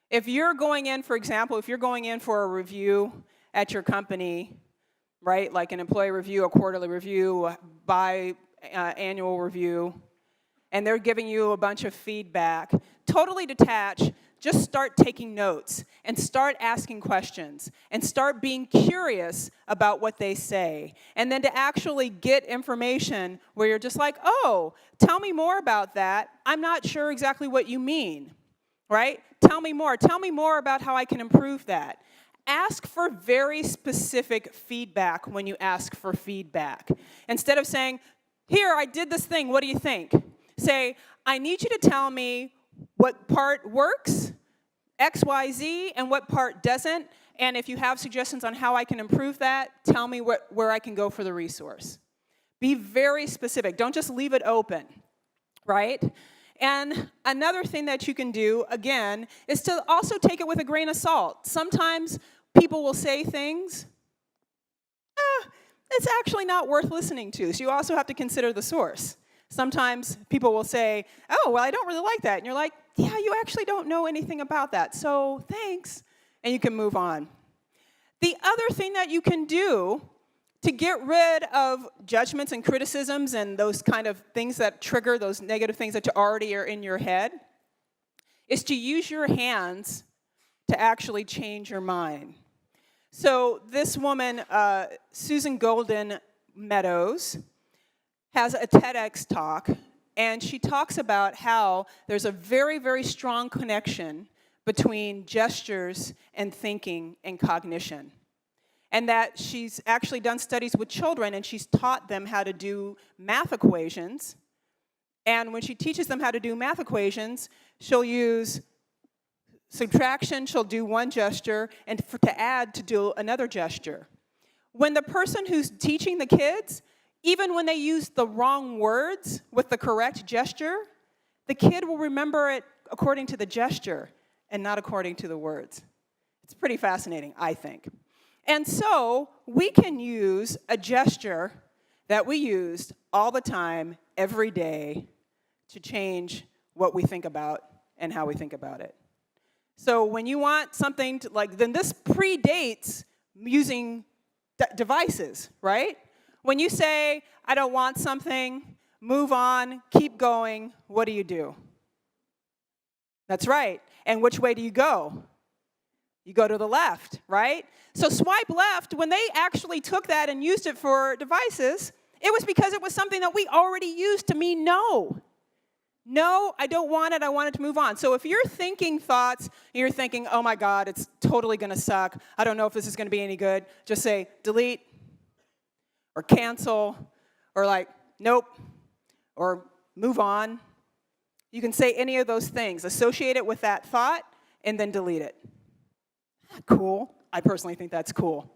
If you're going in, for example, if you're going in for a review at your company, right, like an employee review, a quarterly review, annual review, and they're giving you a bunch of feedback, totally detach. Just start taking notes and start asking questions and start being curious about what they say. And then to actually get information where you're just like, "Oh, tell me more about that. I'm not sure exactly what you mean," right? Tell me more. Tell me more about how I can improve that. Ask for very specific feedback when you ask for feedback. Instead of saying, "Here, I did this thing. What do you think?" Say, "I need you to tell me what part works, X, Y, Z, and what part doesn't. And if you have suggestions on how I can improve that, tell me where I can go for the resource." Be very specific. Don't just leave it open, right? And another thing that you can do, again, is to also take it with a grain of salt. Sometimes people will say things, it's actually not worth listening to. So you also have to consider the source. Sometimes people will say, "Oh, well, I don't really like that." And you're like, "Yeah, you actually don't know anything about that, so thanks." And you can move on. The other thing that you can do to get rid of judgments and criticisms and those kind of things that trigger those negative things that already are in your head is to use your hands to actually change your mind. So this woman, Susan Golden Meadows, has a TEDx talk, and she talks about how there's a very, very strong connection between gestures and thinking and cognition. And that she's actually done studies with children, and she's taught them how to do math equations. And when she teaches them how to do math equations, she'll use subtraction, she'll do one gesture, and to add, to do another gesture. When the person who's teaching the kids, even when they use the wrong words with the correct gesture, the kid will remember it according to the gesture and not according to the words. It's pretty fascinating, I think. And so we can use a gesture that we used all the time, every day, to change what we think about and how we think about it. So when you want something to, then this predates using devices, right? When you say, "I don't want something," move on, keep going, what do? That's right. And which way do you go? You go to the left, right? So swipe left, when they actually took that and used it for devices, it was because it was something that we already used to mean no. No, I don't want it. I want it to move on. So if you're thinking thoughts, and you're thinking, oh my God, it's totally going to suck. I don't know if this is going to be any good. Just say delete or cancel or like nope or move on. You can say any of those things. Associate it with that thought and then delete it. Cool. I personally think that's cool.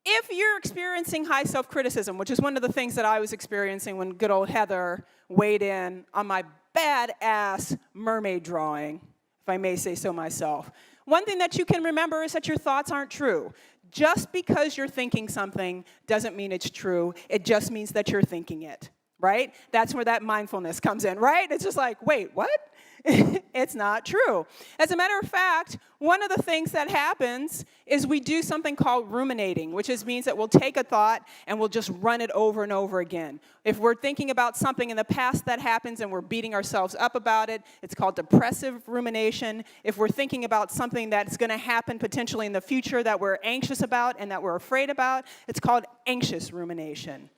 If you're experiencing high self-criticism, which is one of the things that I was experiencing when good old Heather weighed in on my badass mermaid drawing, if I may say so myself, one thing that you can remember is that your thoughts aren't true. Just because you're thinking something doesn't mean it's true. It just means that you're thinking it, right? That's where that mindfulness comes in, right? It's just like, wait, what? It's not true. As a matter of fact, one of the things that happens is we do something called ruminating, which means that we'll take a thought and we'll just run it over and over again. If we're thinking about something in the past that happens and we're beating ourselves up about it, it's called depressive rumination. If we're thinking about something that's going to happen potentially in the future that we're anxious about and that we're afraid about, it's called anxious rumination.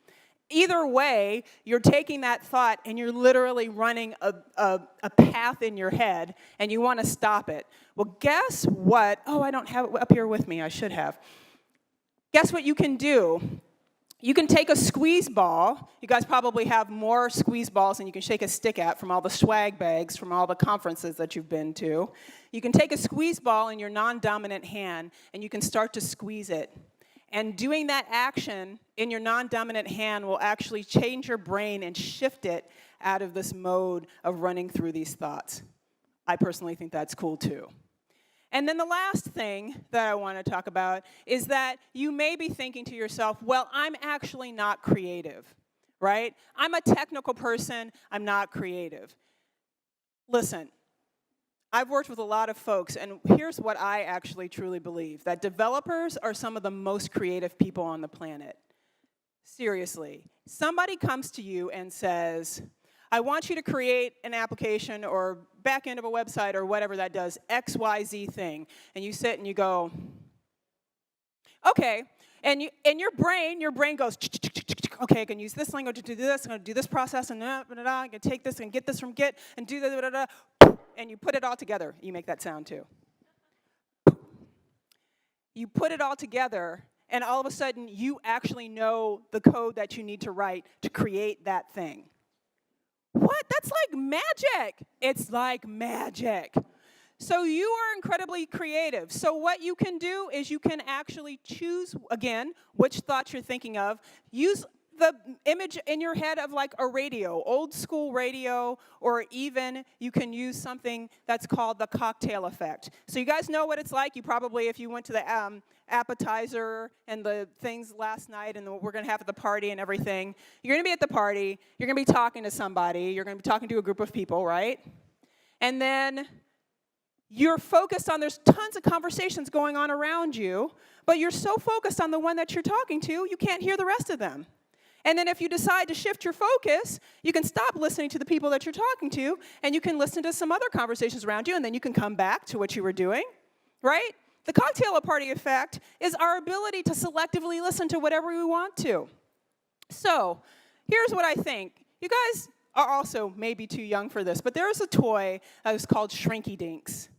Either way, you're taking that thought and you're literally running a path in your head and you want to stop it. Well, guess what? Oh, I don't have it up here with me. I should have. Guess what you can do? You can take a squeeze ball. You guys probably have more squeeze balls than you can shake a stick at from all the swag bags, from all the conferences that you've been to. You can take a squeeze ball in your non-dominant hand and you can start to squeeze it. And doing that action in your non-dominant hand will actually change your brain and shift it out of this mode of running through these thoughts. I personally think that's cool too. And then the last thing that I want to talk about is that you may be thinking to yourself, well, I'm actually not creative, right? I'm a technical person, I'm not creative. Listen. I've worked with a lot of folks, and here's what I actually truly believe, that developers are some of the most creative people on the planet. Seriously. Somebody comes to you and says, I want you to create an application or back end of a website or whatever that does XYZ thing. And you sit and you go, okay. And in your brain goes, okay, I can use this language to do this, I'm going to do this process, and I can take this and get this from Git, and do that, and you put it all together. You make that sound too. You put it all together, and all of a sudden, you actually know the code that you need to write to create that thing. What? That's like magic. It's like magic. So you are incredibly creative. So what you can do is you can actually choose, again, which thoughts you're thinking of. Use the image in your head of like a radio, old school radio, or even you can use something that's called the cocktail effect. So you guys know what it's like. You probably, if you went to the appetizer and the things last night and we're going to have at the party and everything, you're going to be at the party, you're going to be talking to somebody, you're going to be talking to a group of people, right? And then you're focused on, there's tons of conversations going on around you, but you're so focused on the one that you're talking to, you can't hear the rest of them. And then if you decide to shift your focus, you can stop listening to the people that you're talking to, and you can listen to some other conversations around you, and then you can come back to what you were doing, right? The cocktail party effect is our ability to selectively listen to whatever we want to. So here's what I think. You guys are also maybe too young for this, but there's a toy that was called Shrinky dinks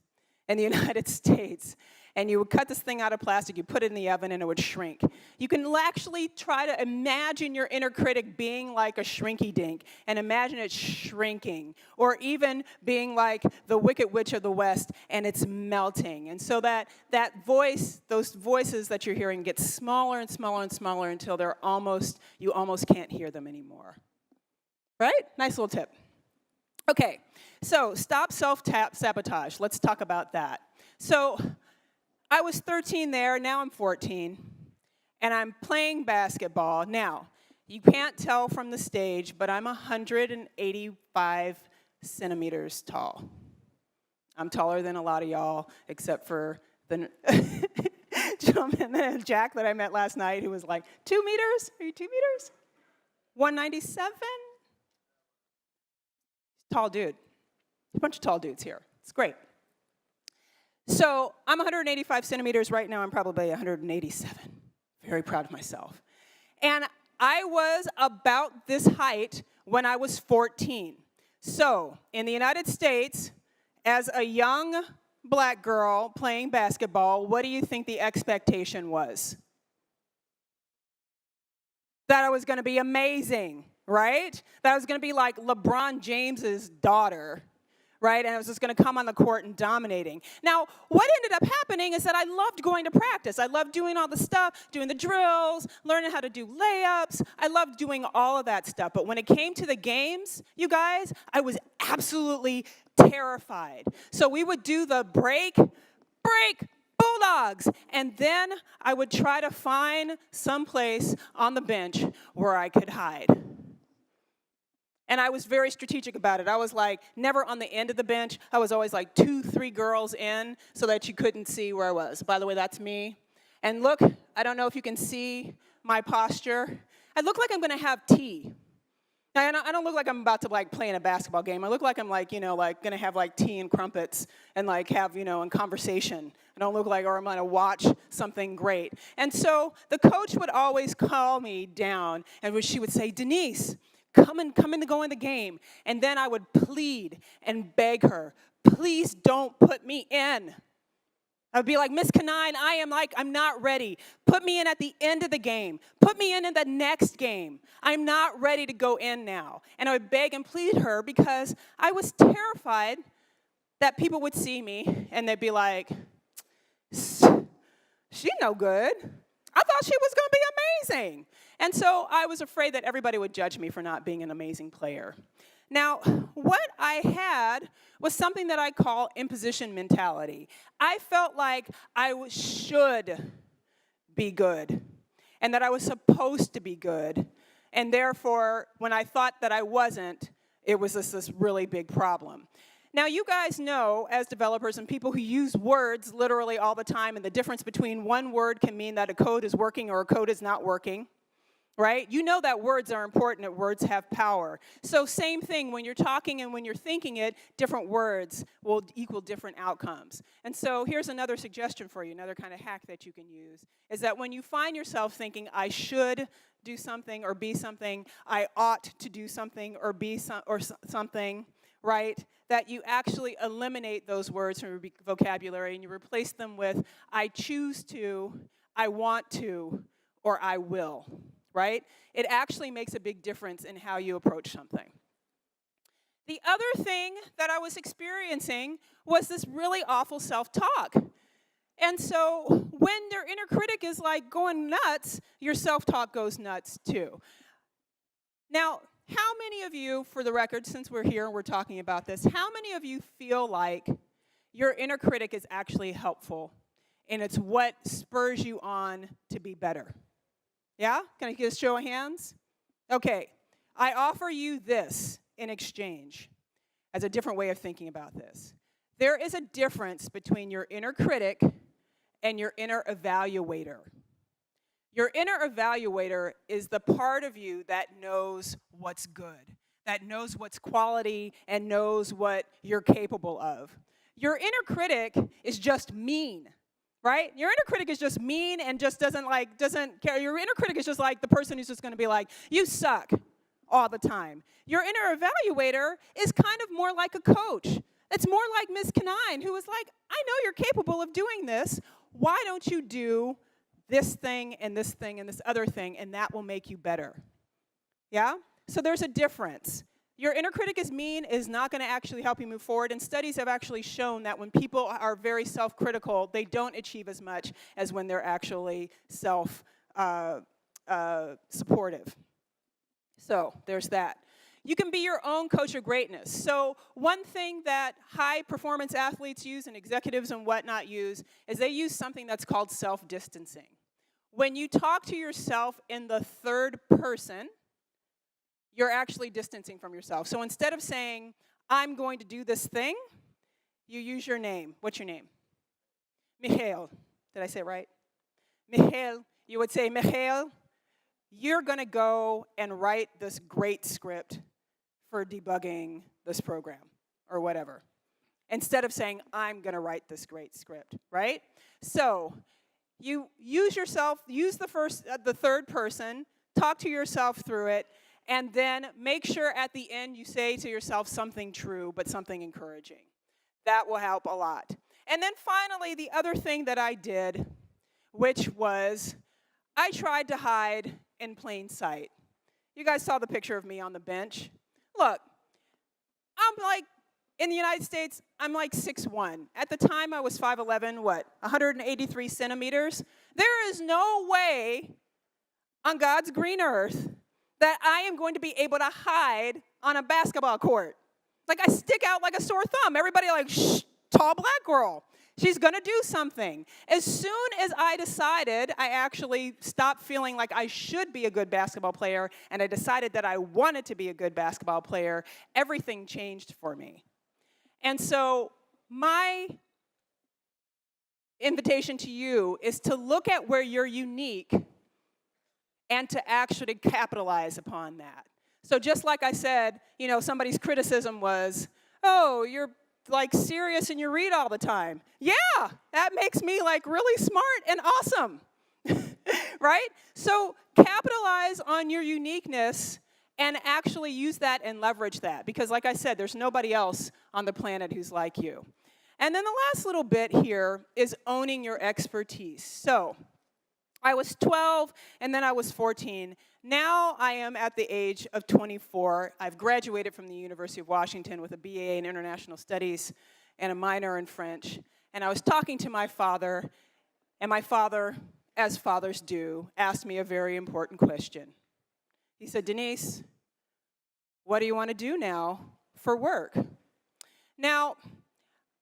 in the United States. And you would cut this thing out of plastic, you put it in the oven, and it would shrink. You can actually try to imagine your inner critic being like a shrinky dink, and imagine it shrinking, or even being like the Wicked Witch of the West, and it's melting. And so that voice, those voices that you're hearing, get smaller and smaller and smaller until you almost can't hear them anymore. Right? Nice little tip. Okay, so stop self-sabotage. Let's talk about that. So I was 13 there, now I'm 14, and I'm playing basketball. Now, you can't tell from the stage, but I'm 185 centimeters tall. I'm taller than a lot of y'all, except for the gentleman, Jack, that I met last night, who was like, 2 meters? Are you 2 meters? 197? Tall dude. A bunch of tall dudes here. It's great. So I'm 185 centimeters right now. I'm probably 187. Very proud of myself. And I was about this height when I was 14. So in the United States, as a young black girl playing basketball, what do you think the expectation was? That I was going to be amazing, right? That I was going to be like LeBron James's daughter, right? And I was just going to come on the court and dominating. Now, what ended up happening is that I loved going to practice. I loved doing all the stuff, doing the drills, learning how to do layups. I loved doing all of that stuff. But when it came to the games, you guys, I was absolutely terrified. So we would do the break, Bulldogs. And then I would try to find some place on the bench where I could hide. And I was very strategic about it. I was like never on the end of the bench. I was always like 2, 3 girls in so that you couldn't see where I was. By the way, that's me. And look, I don't know if you can see my posture. I look like I'm going to have tea. Now, I don't look like I'm about to like play in a basketball game. I look like I'm like, like going to have like tea and crumpets and like have, a conversation. I don't look like, or I'm going to watch something great. And so the coach would always call me down and she would say, Denise, come in to go in the game. And then I would plead and beg her, please don't put me in. I would be like, Miss Canine, I'm not ready. Put me in at the end of the game. Put me in the next game. I'm not ready to go in now. And I would beg and plead her because I was terrified that people would see me and they'd be like, she no good. I thought she was going to be amazing. And so I was afraid that everybody would judge me for not being an amazing player. Now, what I had was something that I call imposition mentality. I felt like I should be good and that I was supposed to be good. And therefore, when I thought that I wasn't, it was this really big problem. Now, you guys know, as developers and people who use words literally all the time, and the difference between one word can mean that a code is working or a code is not working. Right? You know that words are important, that words have power. So same thing, when you're talking and when you're thinking it, different words will equal different outcomes. And so here's another suggestion for you, another kind of hack that you can use, is that when you find yourself thinking, I should do something or be something, I ought to do something or be something, right? That you actually eliminate those words from your vocabulary and you replace them with, I choose to, I want to, or I will. Right? It actually makes a big difference in how you approach something. The other thing that I was experiencing was this really awful self-talk. And so when your inner critic is like going nuts, your self-talk goes nuts too. Now, how many of you, for the record, since we're here and we're talking about this, how many of you feel like your inner critic is actually helpful and it's what spurs you on to be better? Yeah? Can I get a show of hands? Okay. I offer you this in exchange as a different way of thinking about this. There is a difference between your inner critic and your inner evaluator. Your inner evaluator is the part of you that knows what's good, that knows what's quality and knows what you're capable of. Your inner critic is just mean. Right? Your inner critic is just mean and just doesn't care. Your inner critic is just like the person who's just going to be like, you suck all the time. Your inner evaluator is kind of more like a coach. It's more like Miss Canine, who is like, I know you're capable of doing this. Why don't you do this thing and this thing and this other thing, and that will make you better. Yeah? So there's a difference. Your inner critic is mean is not going to actually help you move forward, and studies have actually shown that when people are very self-critical, they don't achieve as much as when they're actually self-supportive. So there's that. You can be your own coach of greatness. So one thing that high-performance athletes use and executives and whatnot use is they use something that's called self-distancing. When you talk to yourself in the third person, you're actually distancing from yourself. So instead of saying, I'm going to do this thing, you use your name. What's your name? Michael. Did I say it right? Michael. You would say, Michael, you're going to go and write this great script for debugging this program or whatever. instead of saying, I'm going to write this great script, right? So you use the third person, talk to yourself through it, and then make sure at the end you say to yourself something true, but something encouraging. That will help a lot. And then finally, the other thing that I did, which was I tried to hide in plain sight. You guys saw the picture of me on the bench. Look, I'm like, in the United States, I'm like 6'1". At the time, I was 5'11", 183 centimeters. There is no way on God's green earth that I am going to be able to hide on a basketball court. Like, I stick out like a sore thumb. Everybody like, shh, tall black girl. She's going to do something. As soon as I decided, I actually stopped feeling like I should be a good basketball player, and I decided that I wanted to be a good basketball player, everything changed for me. And so my invitation to you is to look at where you're unique and to actually capitalize upon that. So just like I said, somebody's criticism was, oh, you're like serious and you read all the time. Yeah, that makes me like really smart and awesome, right? So capitalize on your uniqueness and actually use that and leverage that. Because like I said, there's nobody else on the planet who's like you. And then the last little bit here is owning your expertise. So I was 12 and then I was 14. Now I am at the age of 24. I've graduated from the University of Washington with a BA in International Studies and a minor in French. And I was talking to my father, and my father, as fathers do, asked me a very important question. He said, Denise, what do you want to do now for work? Now,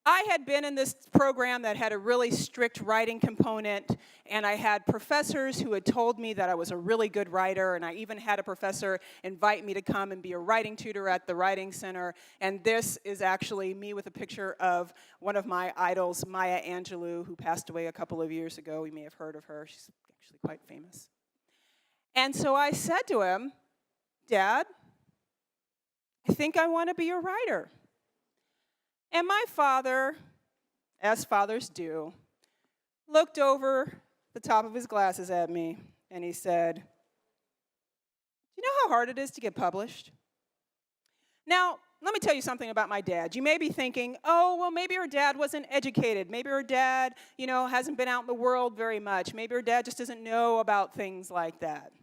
I had been in this program that had a really strict writing component, and I had professors who had told me that I was a really good writer, and I even had a professor invite me to come and be a writing tutor at the Writing Center. And this is actually me with a picture of one of my idols, Maya Angelou, who passed away a couple of years ago. You may have heard of her. She's actually quite famous. And so I said to him, Dad, I think I want to be a writer. And my father, as fathers do, looked over the top of his glasses at me, and he said, do you know how hard it is to get published? Now, let me tell you something about my dad. You may be thinking, oh, well, maybe her dad wasn't educated. Maybe her dad, hasn't been out in the world very much. Maybe her dad just doesn't know about things like that.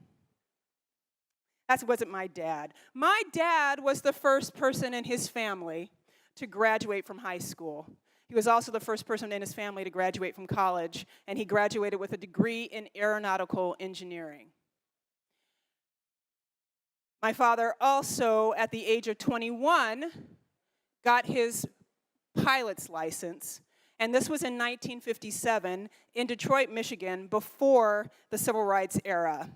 That wasn't my dad. My dad was the first person in his family to graduate from high school. He was also the first person in his family to graduate from college, and he graduated with a degree in aeronautical engineering. My father also, at the age of 21, got his pilot's license, and this was in 1957 in Detroit, Michigan, before the Civil Rights era.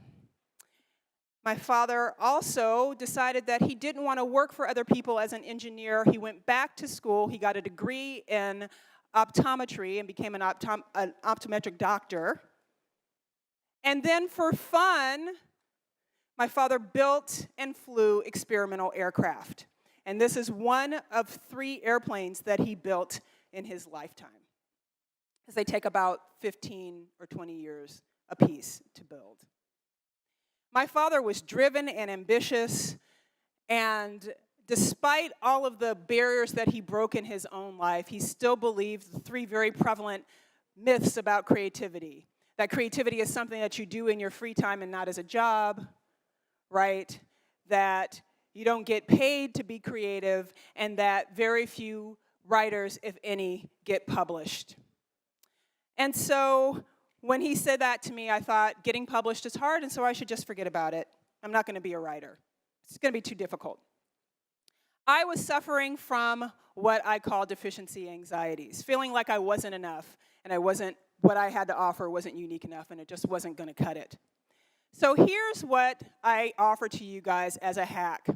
My father also decided that he didn't want to work for other people as an engineer. He went back to school. He got a degree in optometry and became an optometric doctor. And then for fun, my father built and flew experimental aircraft. And this is one of 3 airplanes that he built in his lifetime, because they take about 15 or 20 years apiece to build. My father was driven and ambitious, and despite all of the barriers that he broke in his own life, he still believed the 3 very prevalent myths about creativity. That creativity is something that you do in your free time and not as a job, right? That you don't get paid to be creative, and that very few writers, if any, get published. And so when he said that to me, I thought, getting published is hard, and so I should just forget about it. I'm not going to be a writer. It's going to be too difficult. I was suffering from what I call deficiency anxieties, feeling like I wasn't enough, and what I had to offer wasn't unique enough, and it just wasn't going to cut it. So here's what I offer to you guys as a hack.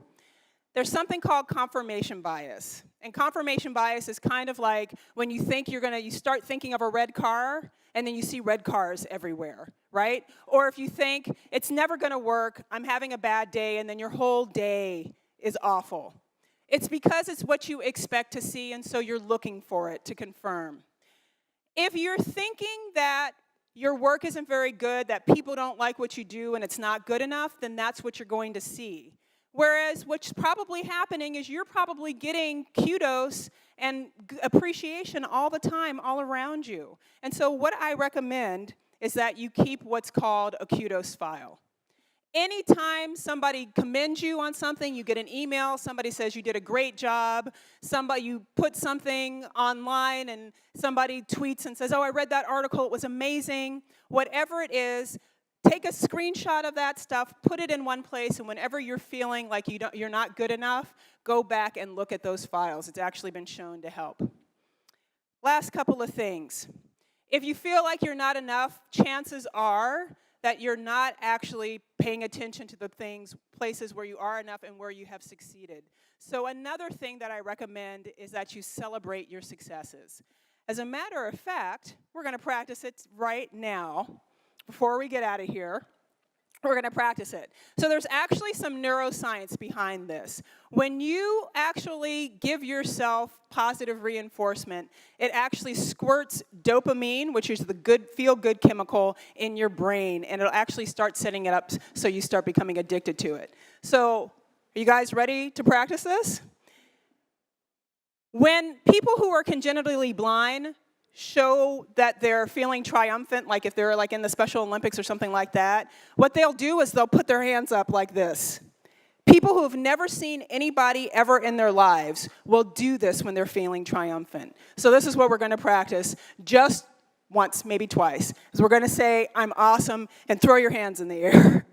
There's something called confirmation bias. And confirmation bias is kind of like when you think you start thinking of a red car, and then you see red cars everywhere, right? Or if you think, it's never going to work, I'm having a bad day, and then your whole day is awful. It's because it's what you expect to see, and so you're looking for it to confirm. If you're thinking that your work isn't very good, that people don't like what you do and it's not good enough, then that's what you're going to see. Whereas what's probably happening is you're probably getting kudos and appreciation all the time, all around you. And so what I recommend is that you keep what's called a kudos file. Anytime somebody commends you on something, you get an email, somebody says you did a great job, you put something online and somebody tweets and says, oh, I read that article, it was amazing. Whatever it is, take a screenshot of that stuff, put it in one place, and whenever you're feeling like you're not good enough, go back and look at those files. It's actually been shown to help. Last couple of things. If you feel like you're not enough, chances are that you're not actually paying attention to the places where you are enough and where you have succeeded. So another thing that I recommend is that you celebrate your successes. As a matter of fact, we're going to practice it right now. Before we get out of here, we're going to practice it. So there's actually some neuroscience behind this. When you actually give yourself positive reinforcement, it actually squirts dopamine, which is the feel-good chemical, in your brain, and it'll actually start setting it up so you start becoming addicted to it. So are you guys ready to practice this? When people who are congenitally blind show that they're feeling triumphant, like if they're like in the Special Olympics or something like that, what they'll do is they'll put their hands up like this. People who have never seen anybody ever in their lives will do this when they're feeling triumphant. So this is what we're going to practice just once, maybe twice. Is we're going to say, I'm awesome, and throw your hands in the air.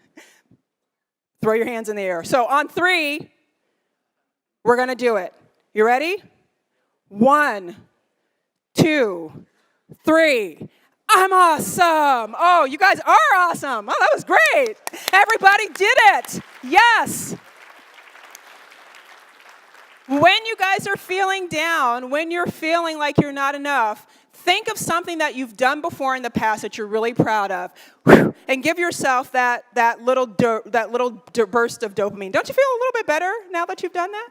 Throw your hands in the air. So on 3, we're going to do it. You ready? 1, 2, 3. I'm awesome. Oh, you guys are awesome. Oh, that was great. Everybody did it. Yes. When you guys are feeling down, when you're feeling like you're not enough, think of something that you've done before in the past that you're really proud of, and give yourself that little burst of dopamine. Don't you feel a little bit better now that you've done that?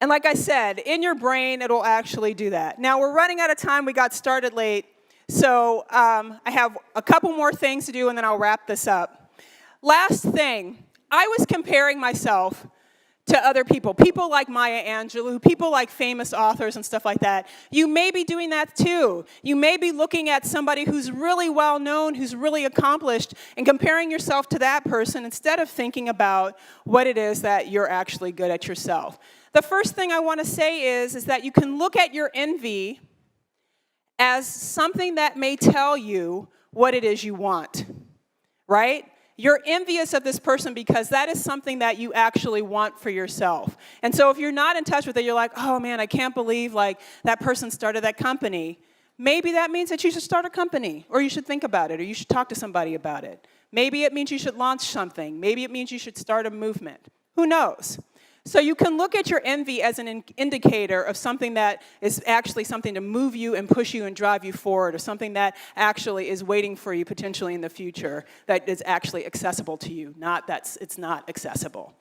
And like I said, in your brain, it'll actually do that. Now, we're running out of time. We got started late. So I have a couple more things to do, and then I'll wrap this up. Last thing, I was comparing myself to other people like Maya Angelou, people like famous authors and stuff like that. You may be doing that too. You may be looking at somebody who's really well known, who's really accomplished, and comparing yourself to that person instead of thinking about what it is that you're actually good at yourself. The first thing I want to say is that you can look at your envy as something that may tell you what it is you want, right? You're envious of this person because that is something that you actually want for yourself. And so if you're not in touch with it, you're like, oh man, I can't believe like that person started that company. Maybe that means that you should start a company, or you should think about it, or you should talk to somebody about it. Maybe it means you should launch something. Maybe it means you should start a movement. Who knows? So you can look at your envy as an indicator of something that is actually something to move you and push you and drive you forward, or something that actually is waiting for you potentially in the future that is actually accessible to you, not that it's not accessible.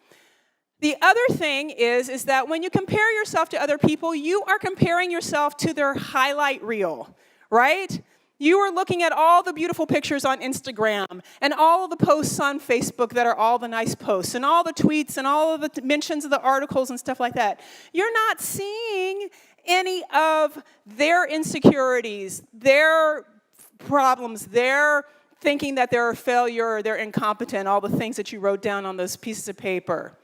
The other thing is that when you compare yourself to other people, you are comparing yourself to their highlight reel, right? You are looking at all the beautiful pictures on Instagram and all of the posts on Facebook that are all the nice posts and all the tweets and all of the mentions of the articles and stuff like that. You're not seeing any of their insecurities, their problems, their thinking that they're a failure or they're incompetent, all the things that you wrote down on those pieces of paper.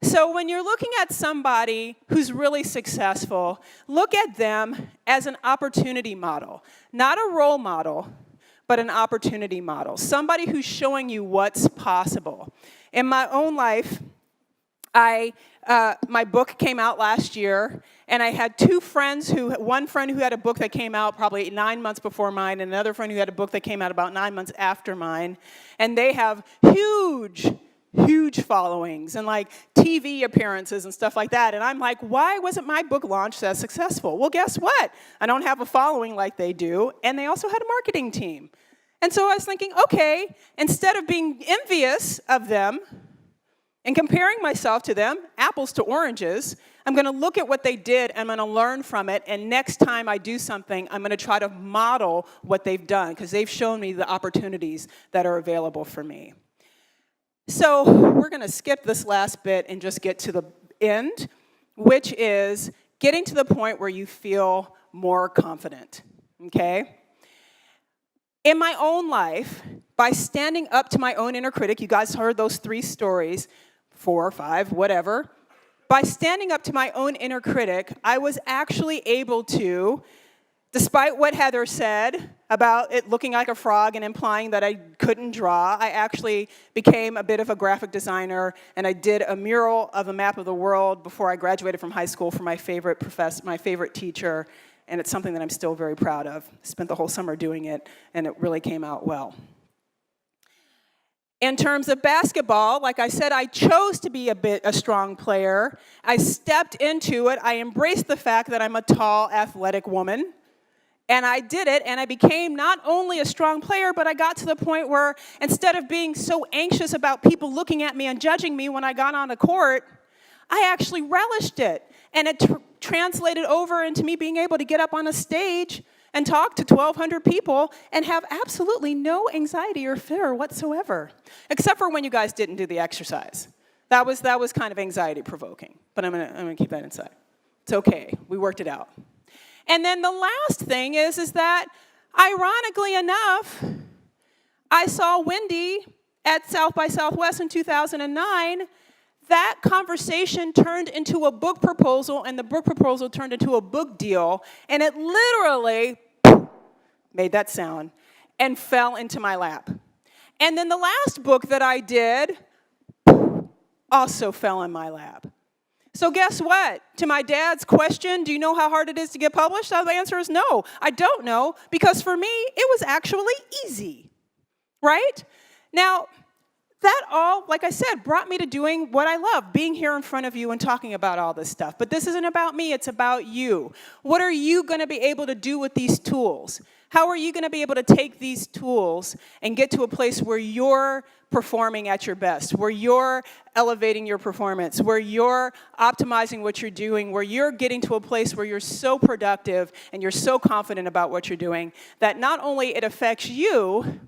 So when you're looking at somebody who's really successful, look at them as an opportunity model. Not a role model, but an opportunity model. Somebody who's showing you what's possible. In my own life, my book came out last year, and I had one friend who had a book that came out probably 9 months before mine, and another friend who had a book that came out about 9 months after mine. And they have huge followings and like TV appearances and stuff like that. And I'm like, why wasn't my book launched as successful? Well, guess what? I don't have a following like they do. And they also had a marketing team. And so I was thinking, okay, instead of being envious of them, And comparing myself to them, apples to oranges, I'm going to look at what they did, I'm going to learn from it, and next time I do something, I'm going to try to model what they've done, because they've shown me the opportunities that are available for me. So we're going to skip this last bit and just get to the end, which is getting to the point where you feel more confident, okay? In my own life, by standing up to my own inner critic, you guys heard those 3 stories, 4 or 5, whatever. By standing up to my own inner critic, I was actually able to, despite what Heather said about it looking like a frog and implying that I couldn't draw, I actually became a bit of a graphic designer, and I did a mural of a map of the world before I graduated from high school for my favorite teacher, and it's something that I'm still very proud of. Spent the whole summer doing it, and it really came out well. In terms of basketball, like I said, I chose to be a strong player. I stepped into it. I embraced the fact that I'm a tall, athletic woman. And I did it, and I became not only a strong player, but I got to the point where instead of being so anxious about people looking at me and judging me when I got on the court, I actually relished it. And it translated over into me being able to get up on a stage and talk to 1,200 people and have absolutely no anxiety or fear whatsoever, except for when you guys didn't do the exercise. That was kind of anxiety-provoking, but I'm gonna keep that inside. It's okay, we worked it out. And then the last thing is that, ironically enough, I saw Wendy at South by Southwest in 2009. That conversation turned into a book proposal, and the book proposal turned into a book deal, and it literally made that sound and fell into my lap. And then the last book that I did also fell in my lap. So guess what? To my dad's question, do you know how hard it is to get published? The answer is no. I don't know, because for me, it was actually easy, right? Now, that all, like I said, brought me to doing what I love, being here in front of you and talking about all this stuff. But this isn't about me, it's about you. What are you going to be able to do with these tools? How are you going to be able to take these tools and get to a place where you're performing at your best, where you're elevating your performance, where you're optimizing what you're doing, where you're getting to a place where you're so productive and you're so confident about what you're doing that not only it affects you,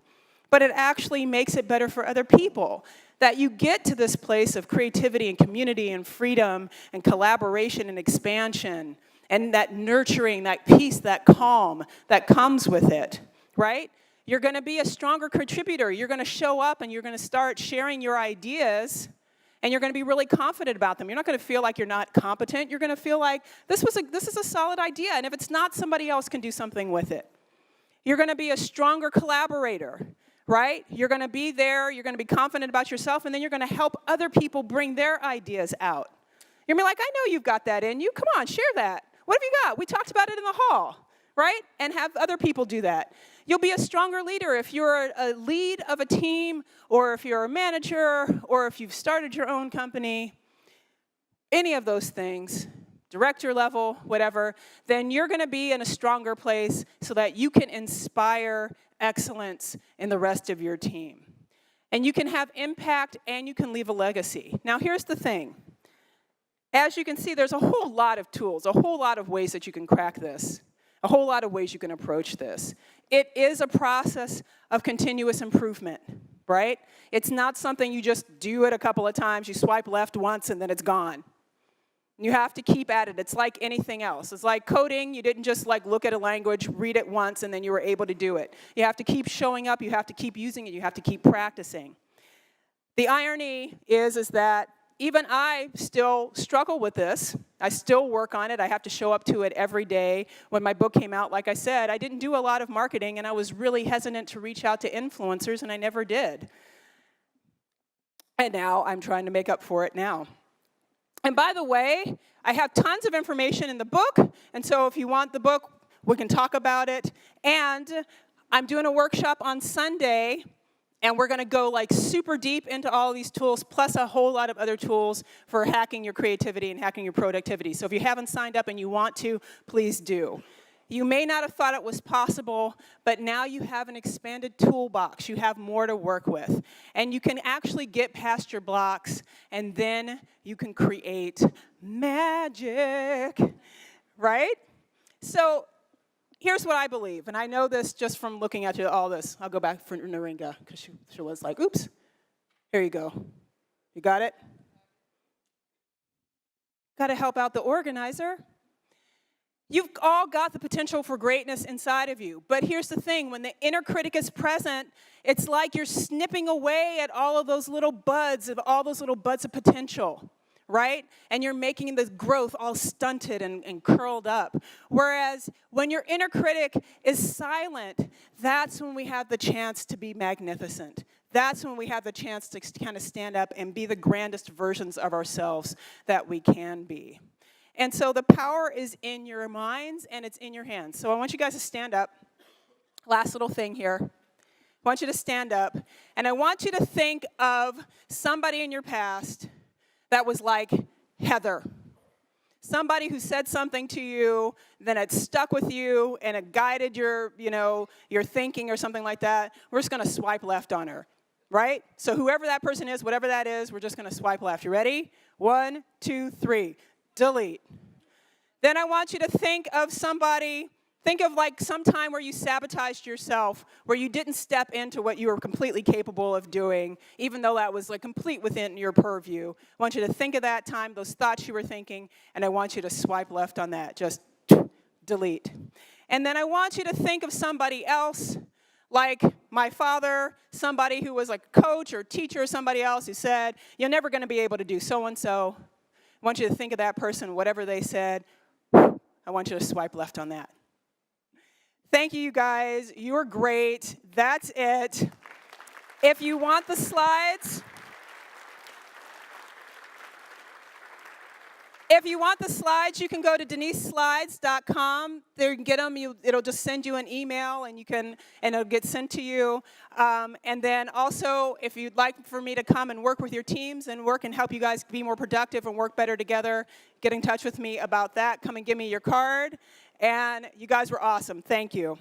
but it actually makes it better for other people. That you get to this place of creativity and community and freedom and collaboration and expansion and that nurturing, that peace, that calm that comes with it, right? You're going to be a stronger contributor. You're going to show up and you're going to start sharing your ideas, and you're going to be really confident about them. You're not going to feel like you're not competent. You're going to feel like this is a solid idea, and if it's not, somebody else can do something with it. You're going to be a stronger collaborator, right? You're going to be there, you're going to be confident about yourself, and then you're going to help other people bring their ideas out. You're going to be like, I know you've got that in you. Come on, share that. What have you got? We talked about it in the hall, right? And have other people do that. You'll be a stronger leader if you're a lead of a team, or if you're a manager, or if you've started your own company, any of those things, director level, whatever, then you're going to be in a stronger place so that you can inspire excellence in the rest of your team. And you can have impact and you can leave a legacy. Now, here's the thing. As you can see, there's a whole lot of tools, a whole lot of ways that you can crack this, a whole lot of ways you can approach this. It is a process of continuous improvement, right? It's not something you just do it a couple of times, you swipe left once, and then it's gone. You have to keep at it. It's like anything else. It's like coding. You didn't just look at a language, read it once, and then you were able to do it. You have to keep showing up. You have to keep using it. You have to keep practicing. The irony is that even I still struggle with this. I still work on it. I have to show up to it every day. When my book came out, like I said, I didn't do a lot of marketing, and I was really hesitant to reach out to influencers, and I never did. And now I'm trying to make up for it now. And by the way, I have tons of information in the book, and so if you want the book, we can talk about it. And I'm doing a workshop on Sunday, and we're going to go super deep into all of these tools, plus a whole lot of other tools for hacking your creativity and hacking your productivity. So if you haven't signed up and you want to, please do. You may not have thought it was possible, but now you have an expanded toolbox. You have more to work with. And you can actually get past your blocks, and then you can create magic, right? So here's what I believe, and I know this just from looking at all this. I'll go back for Naringa, because she was like, oops. Here you go. You got it? Got to help out the organizer. You've all got the potential for greatness inside of you. But here's the thing. When the inner critic is present, it's like you're snipping away at all of those little buds of potential, right? And you're making the growth all stunted and curled up. Whereas when your inner critic is silent, that's when we have the chance to be magnificent. That's when we have the chance to kind of stand up and be the grandest versions of ourselves that we can be. And so the power is in your minds and it's in your hands. So I want you guys to stand up. Last little thing here. I want you to stand up. And I want you to think of somebody in your past that was like Heather. Somebody who said something to you, then it stuck with you and it guided your thinking or something like that. We're just going to swipe left on her, right? So whoever that person is, whatever that is, we're just going to swipe left. You ready? 1, 2, 3. Delete. Then I want you to think of like some time where you sabotaged yourself, where you didn't step into what you were completely capable of doing, even though that was like complete within your purview. I want you to think of that time, those thoughts you were thinking, and I want you to swipe left on that. Just delete. And then I want you to think of somebody else, like my father, somebody who was like a coach or teacher, or somebody else who said, you're never going to be able to do so-and-so. I want you to think of that person, whatever they said. I want you to swipe left on that. Thank you, you guys. You are great. That's it. If you want the slides, you can go to deniseslides.com. There you can get them. It'll just send you an email, and it'll get sent to you. And then also, if you'd like for me to come and work with your teams and work and help you guys be more productive and work better together, get in touch with me about that. Come and give me your card. And you guys were awesome. Thank you.